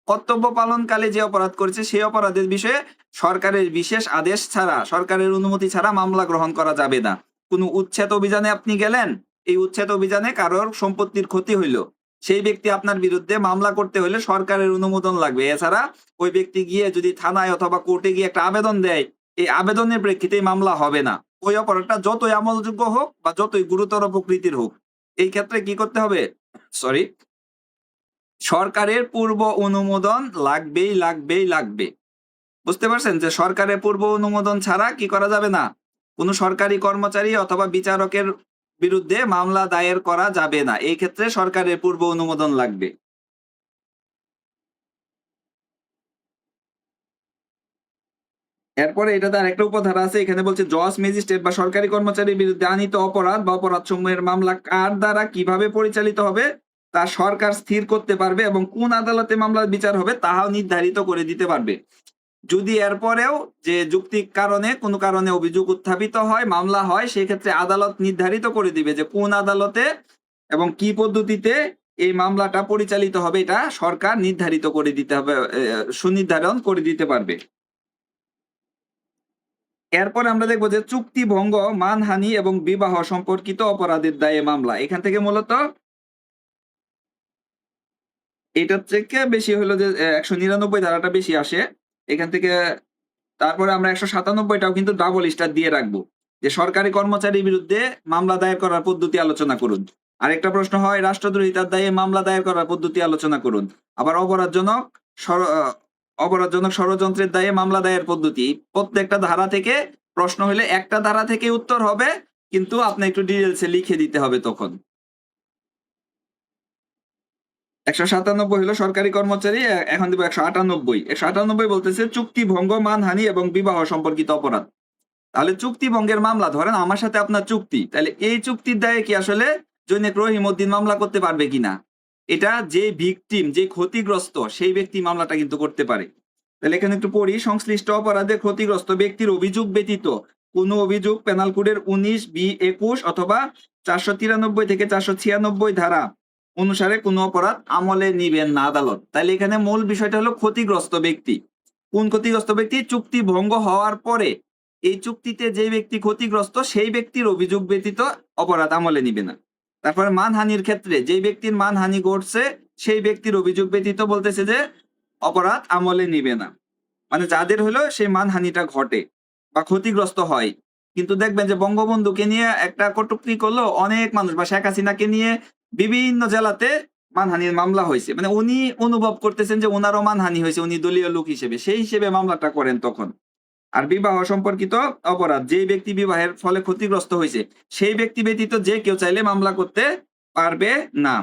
কর্তব্য পালনকালে যে অপরাধ করেছে সেই অপরাধের বিষয়ে সরকারের বিশেষ আদেশ ছাড়া, সরকারের অনুমতি ছাড়া মামলা গ্রহণ করা যাবে না। কোনো উচ্ছেদ অভিযানে আপনি গেলেন, এই উচ্ছেদ অভিযানে কারোর সম্পত্তির ক্ষতি হইল, সেই ব্যক্তি আপনার বিরুদ্ধে মামলা করতে হলে সরকারের অনুমোদন লাগবে। এছাড়া ওই ব্যক্তি গিয়ে যদি থানায় অথবা কোর্টে গিয়ে একটা আবেদন দেয়, এই আবেদনের প্রেক্ষিতে মামলা হবে না। ওই অপরাধটা যতই আমলযোগ্য হোক বা যতই গুরুতর প্রকৃতির হোক, এই ক্ষেত্রে কি করতে হবে? সরি, সরকারের পূর্ব অনুমোদন লাগবেই লাগবেই লাগবে। বুঝতে পারছেন যে সরকারের পূর্ব অনুমোদন ছাড়া কি করা যাবে না, কোনো সরকারি কর্মচারী অথবা বিচারকের বিরুদ্ধে মামলা দায়ের করা যাবে না। এই ক্ষেত্রে সরকারের পূর্ব অনুমোদন লাগবে। এরপরে এটাতে আরেকটা উপধারা আছে, এখানে বলছে জজ, ম্যাজিস্ট্রেট বা সরকারি কর্মচারীর বিরুদ্ধে আনীত অপরাধ বা অপরাধ সমূহের মামলা কার দ্বারা কিভাবে পরিচালিত হবে তা সরকার স্থির করতে পারবে এবং কোন আদালতে মামলার বিচার হবে তাহাও নির্ধারিত করে দিতে পারবে। যদি এরপরেও যে যৌক্তিক কারণে কোনো কারণে অভিযোগ উত্থাপিত হয়, মামলা হয়, সেক্ষেত্রে আদালত নির্ধারিত করে দিবে যে কোন আদালতে এবং কি পদ্ধতিতে এই মামলাটা পরিচালিত হবে, এটা সরকার নির্ধারিত করে দিতে হবে, সুনির্ধারণ করে দিতে পারবে। এরপর আমরা দেখবো যে চুক্তি ভঙ্গ, মানহানি এবং বিবাহ সম্পর্কিত অপরাধের দায়ে মামলা। এখান থেকে মূলত এটার থেকে বেশি হলো যে 199 ধারাটা বেশি আসে এখান থেকে। তারপরে আমরা 197টাও কিন্তু ডাবল স্টার দিয়ে রাখবো, যে সরকারি কর্মচারীর বিরুদ্ধে মামলা দায়ের করার পদ্ধতি আলোচনা করুন। আরেকটা প্রশ্ন হয় রাষ্ট্রদ্রোহিতার দায়ে মামলা দায়ের করার পদ্ধতি আলোচনা করুন। আবার অপরাধজনক ষড়যন্ত্রের দায়ে মামলা দায়ের পদ্ধতি। প্রত্যেকটা ধারা থেকে প্রশ্ন হলে একটা ধারা থেকে উত্তর হবে, কিন্তু আপনি একটু ডিটেলসে লিখে দিতে হবে তখন। 197 হলো সরকারি কর্মচারী, এখন দিব 198। 198 বলতেছে চুক্তি ভঙ্গ, মানহানি এবং বিবাহ সম্পর্কিত অপরাধ। তাহলে চুক্তি ভঙ্গের মামলা, ধরেন আমার সাথে আপনার চুক্তি, তাহলে এই চুক্তির দায়ে কি আসলে জৈনিক রহিমউদ্দিন মামলা করতে পারবে কিনা, এটা যে ভিকটিম, যে ক্ষতিগ্রস্ত সেই ব্যক্তি মামলাটা কিন্তু করতে পারে। তাহলে এখানে একটু পড়ি, সংশ্লিষ্ট অপরাধে ক্ষতিগ্রস্ত ব্যক্তির অভিযোগ ব্যতীত কোনো অভিযোগ পেনাল কোডের 19B21 অথবা 493 থেকে 496 ধারা অনুসারে কোনো অপরাধ আমলে নিবেন না আদালত। তাহলে এখানে মূল বিষয়টা হলো ক্ষতিগ্রস্ত ব্যক্তি। কোন ক্ষতিগ্রস্ত ব্যক্তি? চুক্তি ভঙ্গ হওয়ার পরে এই চুক্তিতে যে ব্যক্তি ক্ষতিগ্রস্ত সেই ব্যক্তির অভিযোগ ব্যতীত অপরাধ আমলে নিবে না। তারপরে মানহানির ক্ষেত্রে যে ব্যক্তির মানহানি ঘটছে সেই ব্যক্তির অভিযোগ ব্যতীত বলতেছে যে অপরাধ আমলে নিবে না। মানে যাদের হলো সেই মানহানিটা ঘটে বা ক্ষতিগ্রস্ত হয়। কিন্তু দেখবেন যে বঙ্গবন্ধুকে নিয়ে একটা কটূক্তি করলো অনেক মানুষ, বা শেখ হাসিনাকে নিয়ে বিভিন্ন জেলাতে মানহানির মামলা হয়েছে, মানে উনি অনুভব করতেছেন যে ওনারও মানহানি হয়েছে, উনি দলীয় লোক হিসেবে, সেই হিসেবে মামলাটা করেন তখন। আর বিবাহ সম্পর্কিত অপরাধ, যে ব্যক্তি বিবাহের ফলে ক্ষতিগ্রস্ত হয়েছে সেই ব্যক্তি ব্যতীত যে কেউ চাইলে মামলা করতে পারবে না।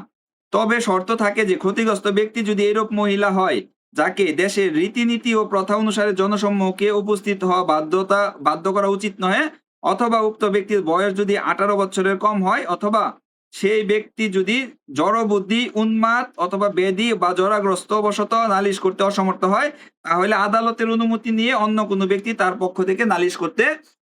তবে শর্ত থাকে যে ক্ষতিগ্রস্ত ব্যক্তি যদি এরূপ মহিলা হয় যাকে দেশের রীতিনীতি ও প্রথা অনুসারে জনসম্মুখে উপস্থিত হওয়া বাধ্য করা উচিত নহে, অথবা উক্ত ব্যক্তির বয়স যদি 18 বছরের কম হয়, অথবা সেই ব্যক্তি যদি জড়বুদ্ধি, উন্মাদ অথবা ব্যাধি বা জরাগ্রস্ত বশত নালিশ করতে অসমর্থ হয়, তাহলে আদালতের অনুমতি নিয়ে অন্য কোনো ব্যক্তি তার পক্ষ থেকে নালিশ করতে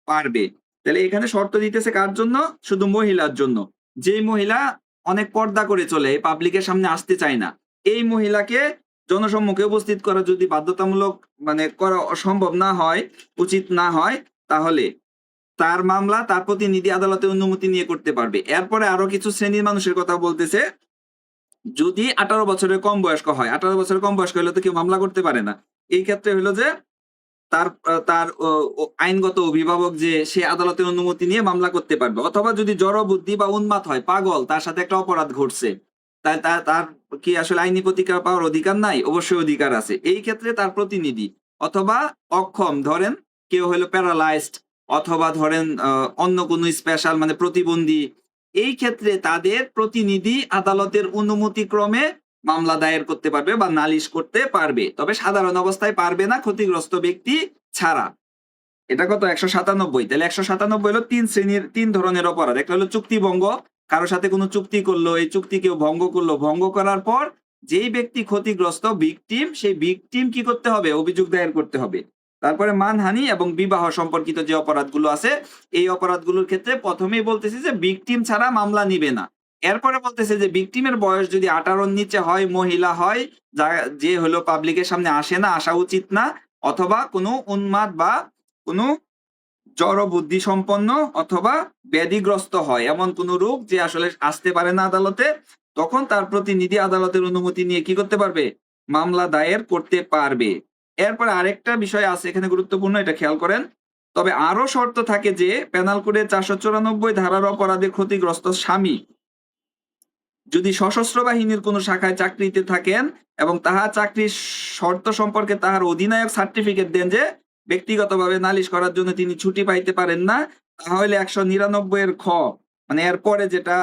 পারবে। তাহলে এখানে শর্ত দিতেছে কার জন্য? শুধু মহিলার জন্য। যেই মহিলা অনেক পর্দা করে চলে, পাবলিকের সামনে আসতে চায় না, এই মহিলাকে জনসম্মুখে উপস্থিত করা যদি বাধ্যতামূলক মানে করা অসম্ভব না হয়, উচিত না হয়, তাহলে তার মামলা তার প্রতিনিধি আদালতের অনুমতি নিয়ে করতে পারবে। এরপরে আরো কিছু শ্রেণীর মানুষের কথা বলতেছে। যদি 18 বছরের কম বয়স্ক হয়, 18 বছরের কম বয়স্ক হলে তো কেউ মামলা করতে পারে না। এই ক্ষেত্রে হলো যে তার তার আইনগত অভিভাবক যে সে আদালতের অনুমতি নিয়ে মামলা করতে পারবে। অথবা যদি জড়বুদ্ধি বা উন্মাদ হয়, পাগল, তার সাথে একটা অপরাধ ঘটছে, তার কি আসলে আইনি প্রতিকার পাওয়ার অধিকার নাই? অবশ্যই অধিকার আছে। এই ক্ষেত্রে তার প্রতিনিধি, অথবা অক্ষম, ধরেন কেউ হলো প্যারালাইজড, অথবা ধরেন অন্য কোনো স্পেশাল মানে প্রতিবন্ধী, এই ক্ষেত্রে তাদের প্রতিনিধি আদালতের অনুমতি ক্রমে মামলা দায়ের করতে পারবে বা নালিশ করতে পারবে। তবে সাধারণ অবস্থায় পারবে না, ক্ষতিগ্রস্ত ব্যক্তি ছাড়া। এটা কত? 197। তাহলে 197 হলো 3 ধরনের অপরাধ। একটা হলো চুক্তিভঙ্গ, কারো সাথে কোনো চুক্তি করলো, এই চুক্তি কেউ ভঙ্গ করলো, ভঙ্গ করার পর যেই ব্যক্তি ক্ষতিগ্রস্ত, ভিকটিম, সেই ভিকটিম কি করতে হবে? অভিযোগ দায়ের করতে হবে। তারপরে মানহানি এবং বিবাহ সম্পর্কিত যে অপরাধগুলো আছে, এই অপরাধগুলোর ক্ষেত্রে প্রথমেই বলতেছে যে ভিকটিম ছাড়া মামলা নিবে না। এরপরে বলতেছে যে ভিকটিমের বয়স যদি 18 এর নিচে হয়, মহিলা হয়, যে হলো পাবলিকের সামনে আসে না, আসা উচিত না, অথবা কোনো উন্মাদ বা কোনো জড়বুদ্ধি সম্পন্ন অথবা ব্যাধিগ্রস্ত হয়, এমন কোন রোগ যে আসলে আসতে পারে না আদালতে, তখন তার প্রতিনিধি আদালতের অনুমতি নিয়ে কি করতে পারবে? মামলা দায়ের করতে পারবে। এরপরে আরেকটা বিষয় আছে এখানে গুরুত্বপূর্ণ, এটা খেয়াল করেন। তবে আরো শর্ত থাকে যে পেনাল কোডের 494 ধারার অপরাধে ক্ষতিগ্রস্ত স্বামী যদি সশস্ত্র বাহিনীর কোন শাখায় চাকরিতে থাকেন এবং তাহার চাকরির শর্ত সম্পর্কে তাহার অধিনায়ক সার্টিফিকেট দেন যে ব্যক্তিগতভাবে নালিশ করার জন্য তিনি ছুটি পাইতে পারেন না, তাহলে 199 এর খ, মানে এরপরে যেটা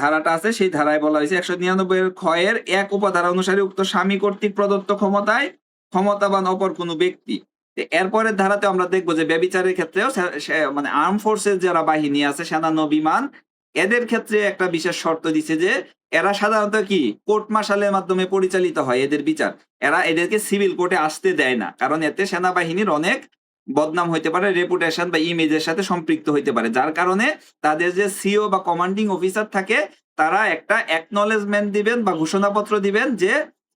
ধারাটা আছে সেই ধারায় বলা হয়েছে 199 এর খ এর 1 উপধারা অনুসারে উক্ত স্বামী কর্তৃক প্রদত্ত ক্ষমতায় ক্ষমতাবান অপর কোন ব্যক্তি। এরপরের ধারাতে আমরা দেখবো যে ব্যভিচারের ক্ষেত্রেও মানে আর্ম ফোর্সের যারা বাহিনী আছে, সেনা, নৌ-বিমান, এদের ক্ষেত্রে একটা বিশেষ শর্ত দিছে যে এরা সাধারণত কি কোর্ট মার্শালের মাধ্যমে পরিচালিত হয় এদের বিচার। এদেরকে সিভিল কোর্টে আসতে দেয় না, কারণ এতে সেনাবাহিনীর অনেক বদনাম হইতে পারে, রেপুটেশন বা ইমেজের সাথে সম্পৃক্ত হইতে পারে, যার কারণে তাদের যে সিও বা কমান্ডিং অফিসার থাকে, তারা একটা অ্যাকনলেজমেন্ট দিবেন বা ঘোষণাপত্র দিবেন যে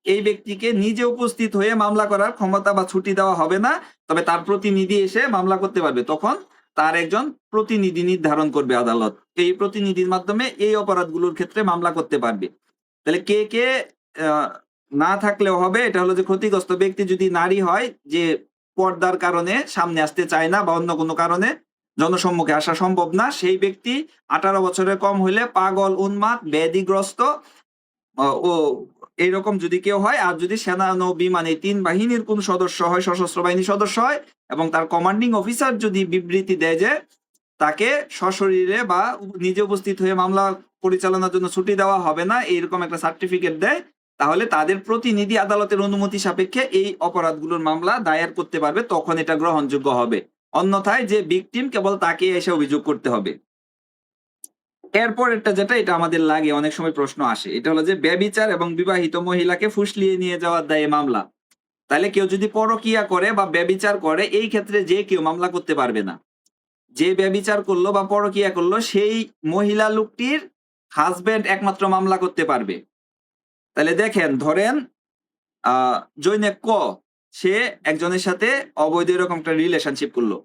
এই ব্যক্তিকে নিজে উপস্থিত হয়ে মামলা করার ক্ষমতা বা ছুটি দেওয়া হবে না, তবে তার প্রতিনিধি এসে মামলা করতে পারবে। তখন তার একজন প্রতিনিধি নির্ধারণ করবে আদালত, এই প্রতিনিধির মাধ্যমে এই অপরাধগুলোর ক্ষেত্রে মামলা করতে পারবে। তাহলে কে কে না থাকলেও হবে, এটা হলো যে ক্ষতিগ্রস্ত ব্যক্তি যদি নারী হয়, যে পর্দার কারণে সামনে আসতে চায় না বা অন্য কোনো কারণে জনসম্মুখে আসা সম্ভব না, সেই ব্যক্তি 18 বছরের কম হইলে, পাগল, উন্মাদ, ব্যাধিগ্রস্ত ও এইরকম যদি কেউ হয়, আর যদি সেনা, নৌ, বিমান এই 3 বাহিনীর কোন সদস্য হয়, সশস্ত্র বাহিনীর সদস্য হয়, এবং তার কমান্ডিং অফিসার যদি বিবৃতি দেয় যে তাকে সশরীরে বা নিজে উপস্থিত হয়ে মামলা পরিচালনার জন্য ছুটি দেওয়া হবে না, এইরকম একটা সার্টিফিকেট দেয়, তাহলে তাদের প্রতিনিধি আদালতের অনুমতি সাপেক্ষে এই অপরাধগুলোর মামলা দায়ের করতে পারবে, তখন এটা গ্রহণযোগ্য হবে। অন্যথায় যে ভিকটিম, কেবল তাকে এসে অভিযোগ করতে হবে। এরপরেরটা যেটা, এটা আমাদের লাগে, অনেক সময় প্রশ্ন আসে, এটা হলো যে ব্যভিচার এবং বিবাহিত মহিলাকে ফুসলিয়ে নিয়ে যাওয়ার দায়ে মামলা। তাহলে কেউ যদি পরকীয়া করে বা ব্যভিচার করে, এই ক্ষেত্রে যে কেউ মামলা করতে পারবে না। যে ব্যভিচার করলো বা পরকীয়া করলো, সেই মহিলা লোকটির হাজবেন্ড একমাত্র মামলা করতে পারবে। তাহলে দেখেন, ধরেন জৈনে ক, সে একজনের সাথে অবৈধ এরকম একটা রিলেশনশিপ করলো।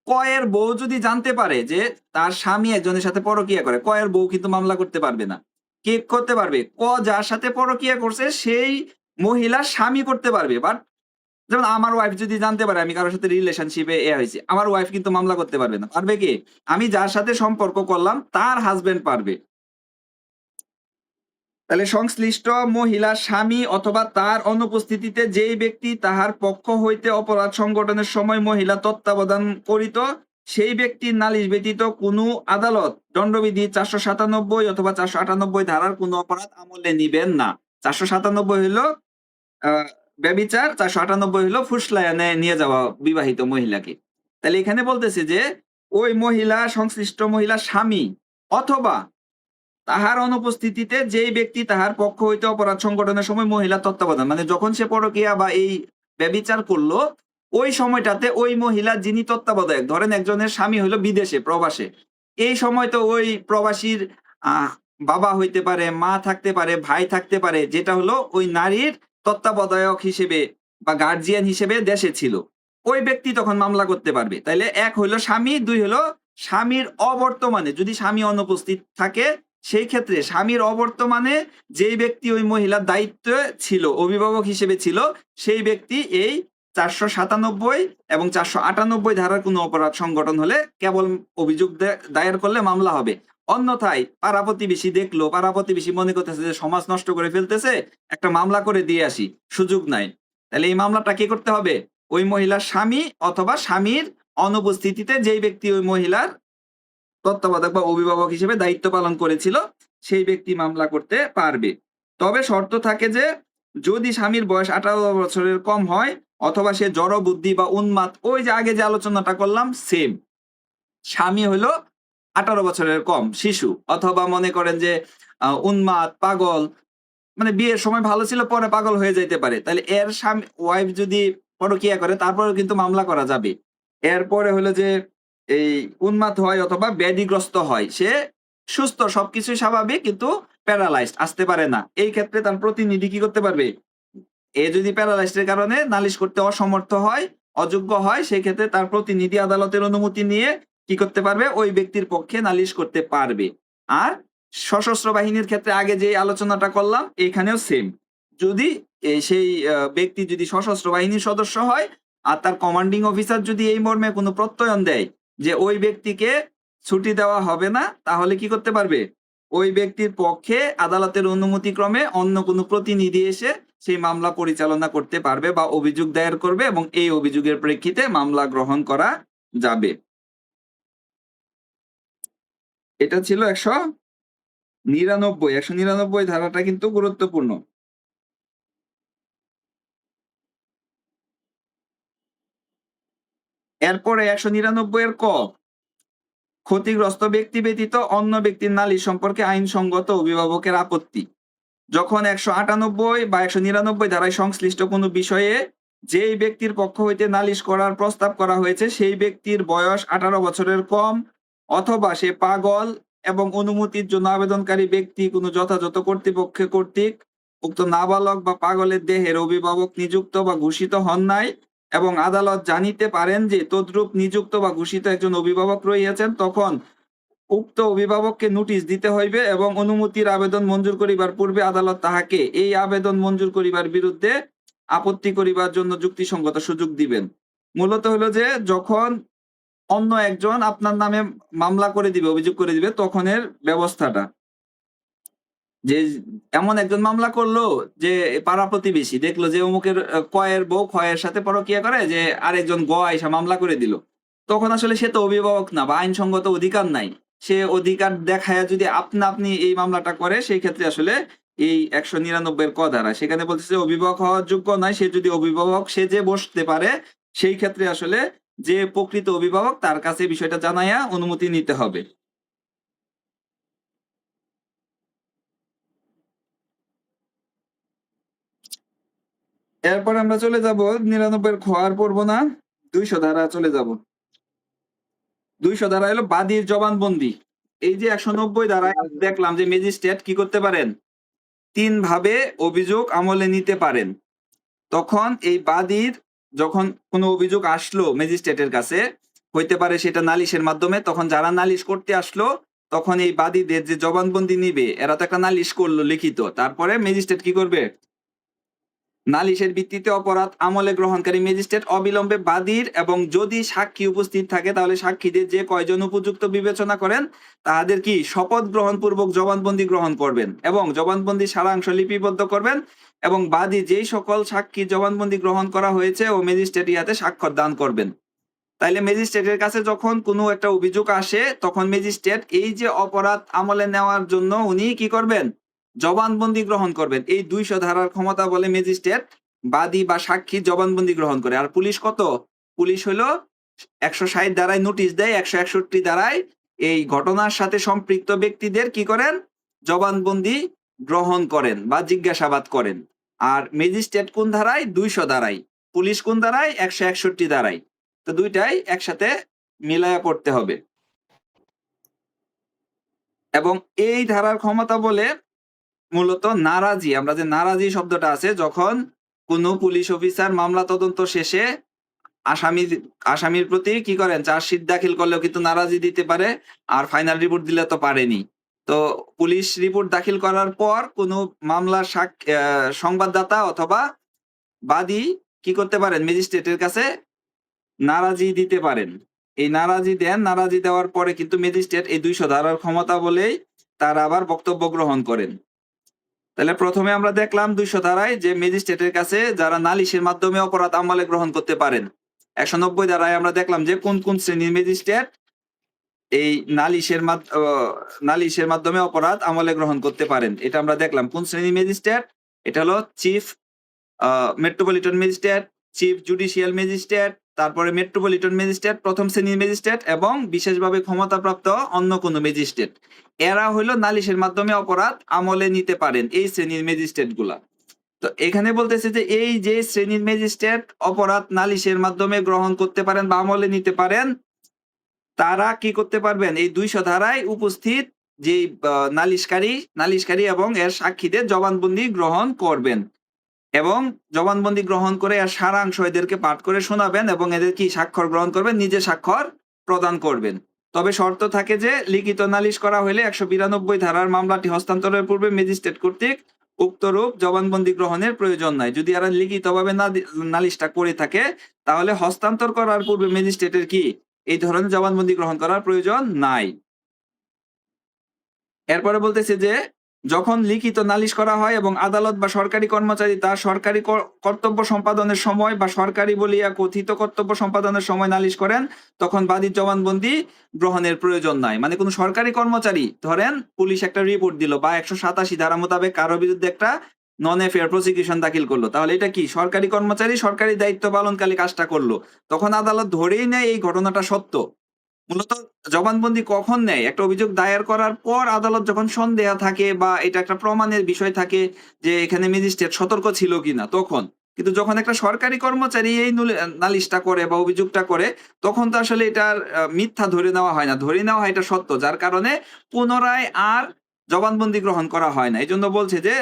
ক এর বউ যদি জানতে পারে যে তার স্বামী একজনের সাথে পরকীয়া করে, ক এর বউ কিন্তু মামলা করতে পারবে না। কে করতে পারবে? ক যার সাথে পরকীয়া করছে সেই মহিলার স্বামী করতে পারবে। বাট যেমন আমার ওয়াইফ যদি জানতে পারে আমি কারোর সাথে রিলেশনশিপে হয়েছি, আমার ওয়াইফ কিন্তু মামলা করতে পারবে না। পারবে কে? আমি যার সাথে সম্পর্ক করলাম তার হাজবেন্ড পারবে। তাহলে সংশ্লিষ্ট মহিলার স্বামী অথবা তার অনুপস্থিতিতে যেই ব্যক্তি তাহার পক্ষ হইতে অপরাধ সংগঠনের সময় মহিলা তত্ত্বাবধান করিত, সেই ব্যক্তির নালিশ ব্যতীত কোনো আদালত দণ্ডবিধি 497 অথবা 498 ধারার কোনো অপরাধ আমলে নিবেন না। 497 হইল ব্যভিচার, 498 হলো ফুসলায়ানে নিয়ে যাওয়া বিবাহিত মহিলাকে। তাহলে এখানে বলতেছে যে ওই মহিলা, সংশ্লিষ্ট মহিলার স্বামী অথবা তাহার অনুপস্থিতিতে যেই ব্যক্তি তাহার পক্ষ হইতে অপরাধ সংঘটনের সময় মহিলা তত্ত্বাবধান, মানে যখন সে পরকীয়া বা এই ব্যভিচার করলো ওই সময়টাতে ওই মহিলা যিনি তত্ত্বাবধায়ক, ধরেন একজনের স্বামী হইলো বিদেশে প্রবাসে, এই সময় তো ওই প্রবাসীর আহ বাবা হইতে পারে, মা থাকতে পারে, ভাই থাকতে পারে, যেটা হলো ওই নারীর তত্ত্বাবধায়ক হিসেবে বা গার্জিয়ান হিসেবে দেশে ছিল, ওই ব্যক্তি তখন মামলা করতে পারবে। তাইলে এক হইলো স্বামী, দুই হলো স্বামীর অবর্তমানে যদি স্বামী অনুপস্থিত থাকে সেই ক্ষেত্রে স্বামীর অবর্তমানে যেই ব্যক্তি ওই মহিলার দায়িত্বে ছিল, অভিভাবক হিসেবে ছিল, সেই ব্যক্তি এই 497 এবং 498 ধারার কোনো অপরাধ সংগঠন হলে কেবল অভিযোগ দায়ের করলে মামলা হবে। অন্যথায় পাড়া প্রতিবেশী দেখলো, পাড়া প্রতিবেশী মনে করতেছে যে সমাজ নষ্ট করে ফেলতেছে, একটা মামলা করে দিয়ে আসি, সুযোগ নাই। তাহলে এই মামলাটা কি করতে হবে? ওই মহিলার স্বামী অথবা স্বামীর অনুপস্থিতিতে যেই ব্যক্তি ওই মহিলার তত্ত্বাবধায়ক বা অভিভাবক হিসেবে দায়িত্ব পালন করেছিল সেই ব্যক্তি মামলা করতে পারবে। তবে শর্ত থাকে যে যদি স্বামীর বয়স 18 বছরের কম হয় অথবা সে জড় বুদ্ধি বা উন্মাদ, ওই যে আগে যে আলোচনাটা করলাম সেম, স্বামী হলো 18 বছরের কম শিশু, অথবা মনে করেন যে উন্মাদ, পাগল, মানে বিয়ের সময় ভালো ছিল পরে পাগল হয়ে যাইতে পারে, তাহলে এর স্বামী ওয়াইফ যদি পরকিয়া করে তারপরেও কিন্তু মামলা করা যাবে। এরপরে হলো যে এই উন্মাদ হয় অথবা ব্যাধিগ্রস্ত হয়, সে সুস্থ সবকিছুই স্বাভাবিক কিন্তু প্যারালাইজড, আসতে পারে না, এই ক্ষেত্রে তার প্রতিনিধি কি করতে পারবে? এ যদি প্যারালাইজড এর কারণে নালিশ করতে অসমর্থ হয়, অযোগ্য হয়, সেই ক্ষেত্রে তার প্রতিনিধি আদালতের অনুমতি নিয়ে কি করতে পারবে? ওই ব্যক্তির পক্ষে নালিশ করতে পারবে। আর সশস্ত্র বাহিনীর ক্ষেত্রে আগে যে আলোচনাটা করলাম এখানেও সেম, যদি সেই ব্যক্তি যদি সশস্ত্র বাহিনীর সদস্য হয় আর তার কমান্ডিং অফিসার যদি এই মর্মে কোনো প্রত্যয়ন দেয় যে ওই ব্যক্তিকে ছুটি দেওয়া হবে না, তাহলে কি করতে পারবে? ওই ব্যক্তির পক্ষে আদালতের অনুমতিক্রমে অন্য কোনো প্রতিনিধি এসে সেই মামলা পরিচালনা করতে পারবে বা অভিযোগ দায়ের করবে এবং এই অভিযোগের প্রেক্ষিতে মামলা গ্রহণ করা যাবে। এটা ছিল 199 ধারাটা কিন্তু গুরুত্বপূর্ণ। এরপরে 199 এর ক, ক্ষতিগ্রস্ত ব্যক্তি ব্যতীত অন্য ব্যক্তির নালিশ সম্পর্কে আইনসঙ্গত অভিভাবকের আপত্তি। যখন 198 বা 199 ধারায় সংশ্লিষ্ট কোনো বিষয়ে যেই ব্যক্তির পক্ষ হইতে নালিশ করার প্রস্তাব করা হয়েছে সেই ব্যক্তির বয়স 18 বছরের কম অথবা সে পাগল এবং অনুমতির জন্য আবেদনকারী ব্যক্তি কোনো যথাযথ কর্তৃপক্ষ কর্তৃক উক্ত নাবালক বা পাগলের দেহের অভিভাবক নিযুক্ত বা ঘোষিত হন নাই এবং আদালত জানিতে পারেন যে তদ্রূপ নিযুক্ত বা ঘোষিত একজন অভিভাবক রহিয়াছেন, তখন উক্ত অভিভাবককে নোটিশ দিতে হইবে এবং অনুমতির আবেদন মঞ্জুর করিবার পূর্বে আদালত তাহাকে এই আবেদন মঞ্জুর করিবার বিরুদ্ধে আপত্তি করিবার জন্য যুক্তিসঙ্গত সুযোগ দিবেন। মূলত হলো যে যখন অন্য একজন আপনার নামে মামলা করে দিবে, অভিযোগ করে দিবে, তখনের ব্যবস্থাটা যে এমন একজন মামলা করলো যে পাড়া প্রতিবেশী দেখলো যে অমুকের কয়ের বউ ক্ষয়ের সাথে পরকিয়া করে, যে আরেকজন গ আইসা মামলা করে দিল, তখন আসলে সে তো অভিভাবক না বা আইনসঙ্গত অধিকার নাই, সে অধিকার দেখায় যদি আপনা আপনি এই মামলাটা করে সেই ক্ষেত্রে আসলে এই 199 এর ক ধারা সেখানে বলতেছে অভিভাবক হওয়ার যোগ্য নয়, সে যদি অভিভাবক সে যে বসতে পারে সেই ক্ষেত্রে আসলে যে প্রকৃত অভিভাবক তার কাছে বিষয়টা জানাইয়া অনুমতি নিতে হবে। এরপর আমরা চলে যাব 99 খ, আর পড়বো না, 200 ধারা চলে যাব। 200 ধারা হলো বাদীর জবানবন্দি। এই যে 190 ধারায় দেখলাম যে ম্যাজিস্ট্রেট কি করতে পারেন? 3 ভাবে অভিযোগ আমলে নিতে পারেন। তখন এই বাদীর যখন কোনো অভিযোগ আসলো ম্যাজিস্ট্রেটের কাছে, হইতে পারে সেটা নালিশের মাধ্যমে, তখন যারা নালিশ করতে আসলো তখন এই বাদীদের যে জবানবন্দি নিবে এরা তো একটা নালিশ করলো লিখিত, তারপরে ম্যাজিস্ট্রেট কি করবে? নালিশের ভিত্তিতে অপরাধ আমলে গ্রহণকারী ম্যাজিস্ট্রেট অবিলম্বে বাদীর এবং যদি সাক্ষী উপস্থিত থাকে তাহলে সাক্ষীদের যে কয়জন উপযুক্ত বিবেচনা করেন তাদের কি শপথ গ্রহণ পূর্বক জবানবন্দি গ্রহণ করবেন এবং জবানবন্দি সারাংশ লিপিবদ্ধ করবেন এবং বাদী যেই সকল সাক্ষী জবানবন্দি গ্রহণ করা হয়েছে ও ম্যাজিস্ট্রেট ইহাতে স্বাক্ষর দান করবেন। তাইলে ম্যাজিস্ট্রেটের কাছে যখন কোনো একটা অভিযোগ আসে তখন ম্যাজিস্ট্রেট এই যে অপরাধ আমলে নেওয়ার জন্য উনি কি করবেন? জবানবন্দি গ্রহণ করবেন। এই 200 ধারার ক্ষমতা বলে ম্যাজিস্ট্রেট বাদী বা সাক্ষী জবানবন্দি গ্রহণ করে। আর পুলিশ কত? পুলিশ হলো ১৬০ ধারায় নোটিশ দেয়, ১৬১ ধারায় এই ঘটনার সাথে সম্পৃক্ত ব্যক্তিদের কি করেন? জবানবন্দি গ্রহণ করেন বা জিজ্ঞাসাবাদ করেন। আর ম্যাজিস্ট্রেট কোন ধারায়? ২০০ ধারায়। পুলিশ কোন ধারায়? ১৬১ ধারায়। তো ২ টাই একসাথে মিলায়া পড়তে হবে। এবং এই ধারার ক্ষমতা বলে মূলত নারাজি, আমরা যে নারাজি শব্দটা আছে, যখন কোন পুলিশ অফিসার মামলা তদন্ত শেষে আসামির প্রতি কি করেন? চার্জশিট দাখিল করলেও কিন্তু নারাজি দিতে পারে। আর ফাইনাল রিপোর্ট দিলে তো পারেনি। তো পুলিশ রিপোর্ট দাখিল করার পর কোন মামলার সংবাদদাতা অথবা বাদী কি করতে পারেন? ম্যাজিস্ট্রেটের কাছে নারাজি দিতে পারেন। এই নারাজি দেন, নারাজি দেওয়ার পরে কিন্তু ম্যাজিস্ট্রেট এই ২০০ ধারার ক্ষমতা বলেই তারা আবার বক্তব্য গ্রহণ করেন। তাহলে ১ম এ আমরা দেখলাম ২০০ ধারায় যে ম্যাজিস্ট্রেটের কাছে যারা নালিশের মাধ্যমে অপরাধ আমলে গ্রহণ করতে পারেন। ১৯০ ধারায় আমরা দেখলাম যে কোন শ্রেণীর ম্যাজিস্ট্রেট এই নালিশের মাধ্যমে অপরাধ আমলে গ্রহণ করতে পারেন। এটা আমরা দেখলাম। কোন শ্রেণীর ম্যাজিস্ট্রেট? এটা হলো chief metropolitan magistrate, chief judicial magistrate, তারপরে মেট্রোপলিটন ম্যাজিস্ট্রেট, ১ম শ্রেণীর ম্যাজিস্ট্রেট এবং বিশেষভাবে ক্ষমতাপ্রাপ্ত অন্য কোনো ম্যাজিস্ট্রেট। এরা হইলো নালিশের মাধ্যমে অপরাধ আমলে নিতে পারেন, এই শ্রেণীর ম্যাজিস্ট্রেট গুলা। তো এখানে বলতেছে যে এই যে শ্রেণীর ম্যাজিস্ট্রেট অপরাধ নালিশের মাধ্যমে গ্রহণ করতে পারেন বা আমলে নিতে পারেন, তারা কি করতে পারবেন? এই ২০০ ধারায় উপস্থিত যেই নালিশকারী এবং এর সাক্ষীদের জবানবন্দি গ্রহণ করবেন। এবং জবানবন্দি গ্রহণ করে এর সারাংশ এদেরকে পাঠ করে শোনাবেন এবং এদের কি স্বাক্ষর গ্রহণ করবেন, নিজে স্বাক্ষর প্রদান করবেন। তবে শর্ত থাকে যে লিখিত নালিশ করা হইলে ১৯২ ধারার মামলাটি হস্তান্তরের পূর্বে ম্যাজিস্ট্রেট কর্তৃক উক্তরূপ জবানবন্দি গ্রহণের প্রয়োজন নাই। যদি এরা লিখিতভাবে নালিশটা করে থাকে, তাহলে হস্তান্তর করার পূর্বে ম্যাজিস্ট্রেটের কি এই ধরনের জবানবন্দি গ্রহণ করার প্রয়োজন নাই। এরপরে বলতেছে যে যখন লিখিত নালিশ করা হয় এবং আদালত বা সরকারি কর্মচারী তার সরকারি কর্তব্য সম্পাদনের সময় বা সরকারি বলিয়া কথিত কর্তব্য সম্পাদনের সময় নালিশ করেন, তখন বাদীর জবানবন্দি গ্রহণের প্রয়োজন নাই। মানে কোন সরকারি কর্মচারী, ধরেন পুলিশ একটা রিপোর্ট দিল বা ১৮৭ ধারা মোতাবেক কারো বিরুদ্ধে একটা নন এফেয়ার প্রসিকিউশন দাখিল করলো, তাহলে এটা কি সরকারি কর্মচারী সরকারি দায়িত্ব পালনকারী কাজটা করলো, তখন আদালত ধরেই নেয় এই ঘটনাটা সত্য। মূলত জবানবন্দি কখন নেয়? একটা অভিযোগ দায়ের করার পর আদালত যখন সন্দেহ থাকে বা এটা একটা প্রমাণের বিষয় থাকে যে এখানে ম্যাজিস্ট্রেট সতর্ক ছিল কিনা, তখন। কিন্তু যখন একটা সরকারি কর্মচারী এই নালিশটা করে বা অভিযোগটা করে, তখন তো আসলে এটার মিথ্যা ধরে নেওয়া হয় না। ধরে নেওয়া হয় এটা সত্য। যার কারণে পুনরায় আর জবানবন্দি গ্রহণ করা হয় না। এজন্য বলছে যে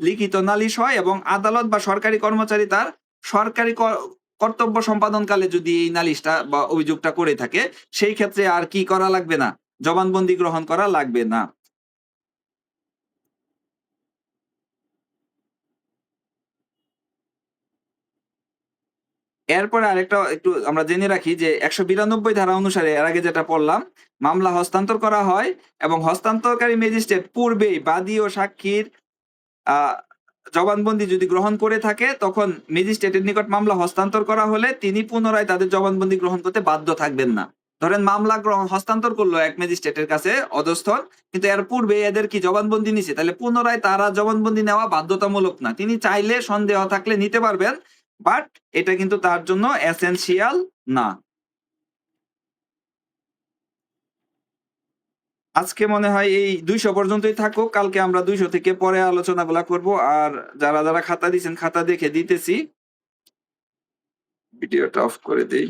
লিখিত নালিশ হয় এবং আদালত বা সরকারি কর্মচারী তার সরকারি কর্তব্য সম্পাদনকালে যদি এই নালিশটা বা অভিযোগটা করে থাকে, সেই ক্ষেত্রে আর কি করা লাগবে না? জবানবন্দি গ্রহণ করা লাগবে না। এরপরে আরেকটা একটু আমরা জেনে রাখি যে ১৯২ ধারা অনুসারে এর আগে যেটা পড়লাম, মামলা হস্তান্তর করা হয় এবং হস্তান্তরকারী ম্যাজিস্ট্রেট পূর্বেই বাদী ও সাক্ষীর আ জবানবন্দি যদি গ্রহণ করে থাকে, তখন ম্যাজিস্ট্রেটের নিকট মামলা হস্তান্তর করা হলে তিনি পুনরায় তাদের জবানবন্দি গ্রহণ করতে বাধ্য থাকবেন না। ধরেন মামলা হস্তান্তর করলো এক ম্যাজিস্ট্রেটের কাছে অধস্তন, কিন্তু এর পূর্বে এদের কি জবানবন্দি নিছে, তাহলে পুনরায় তারা জবানবন্দি নেওয়া বাধ্যতামূলক না। তিনি চাইলে সন্দেহ থাকলে নিতে পারবেন, বাট এটা কিন্তু তার জন্য এসেনশিয়াল না। আজকে মনে হয় এই ২০০ পর্যন্তই থাকুক। কালকে আমরা ২০০ থেকে পরে আলোচনাগুলা করব। আর যারা খাতা দিছেন খাতা দেখে দিতেছি। ভিডিওটা অফ করে দেই।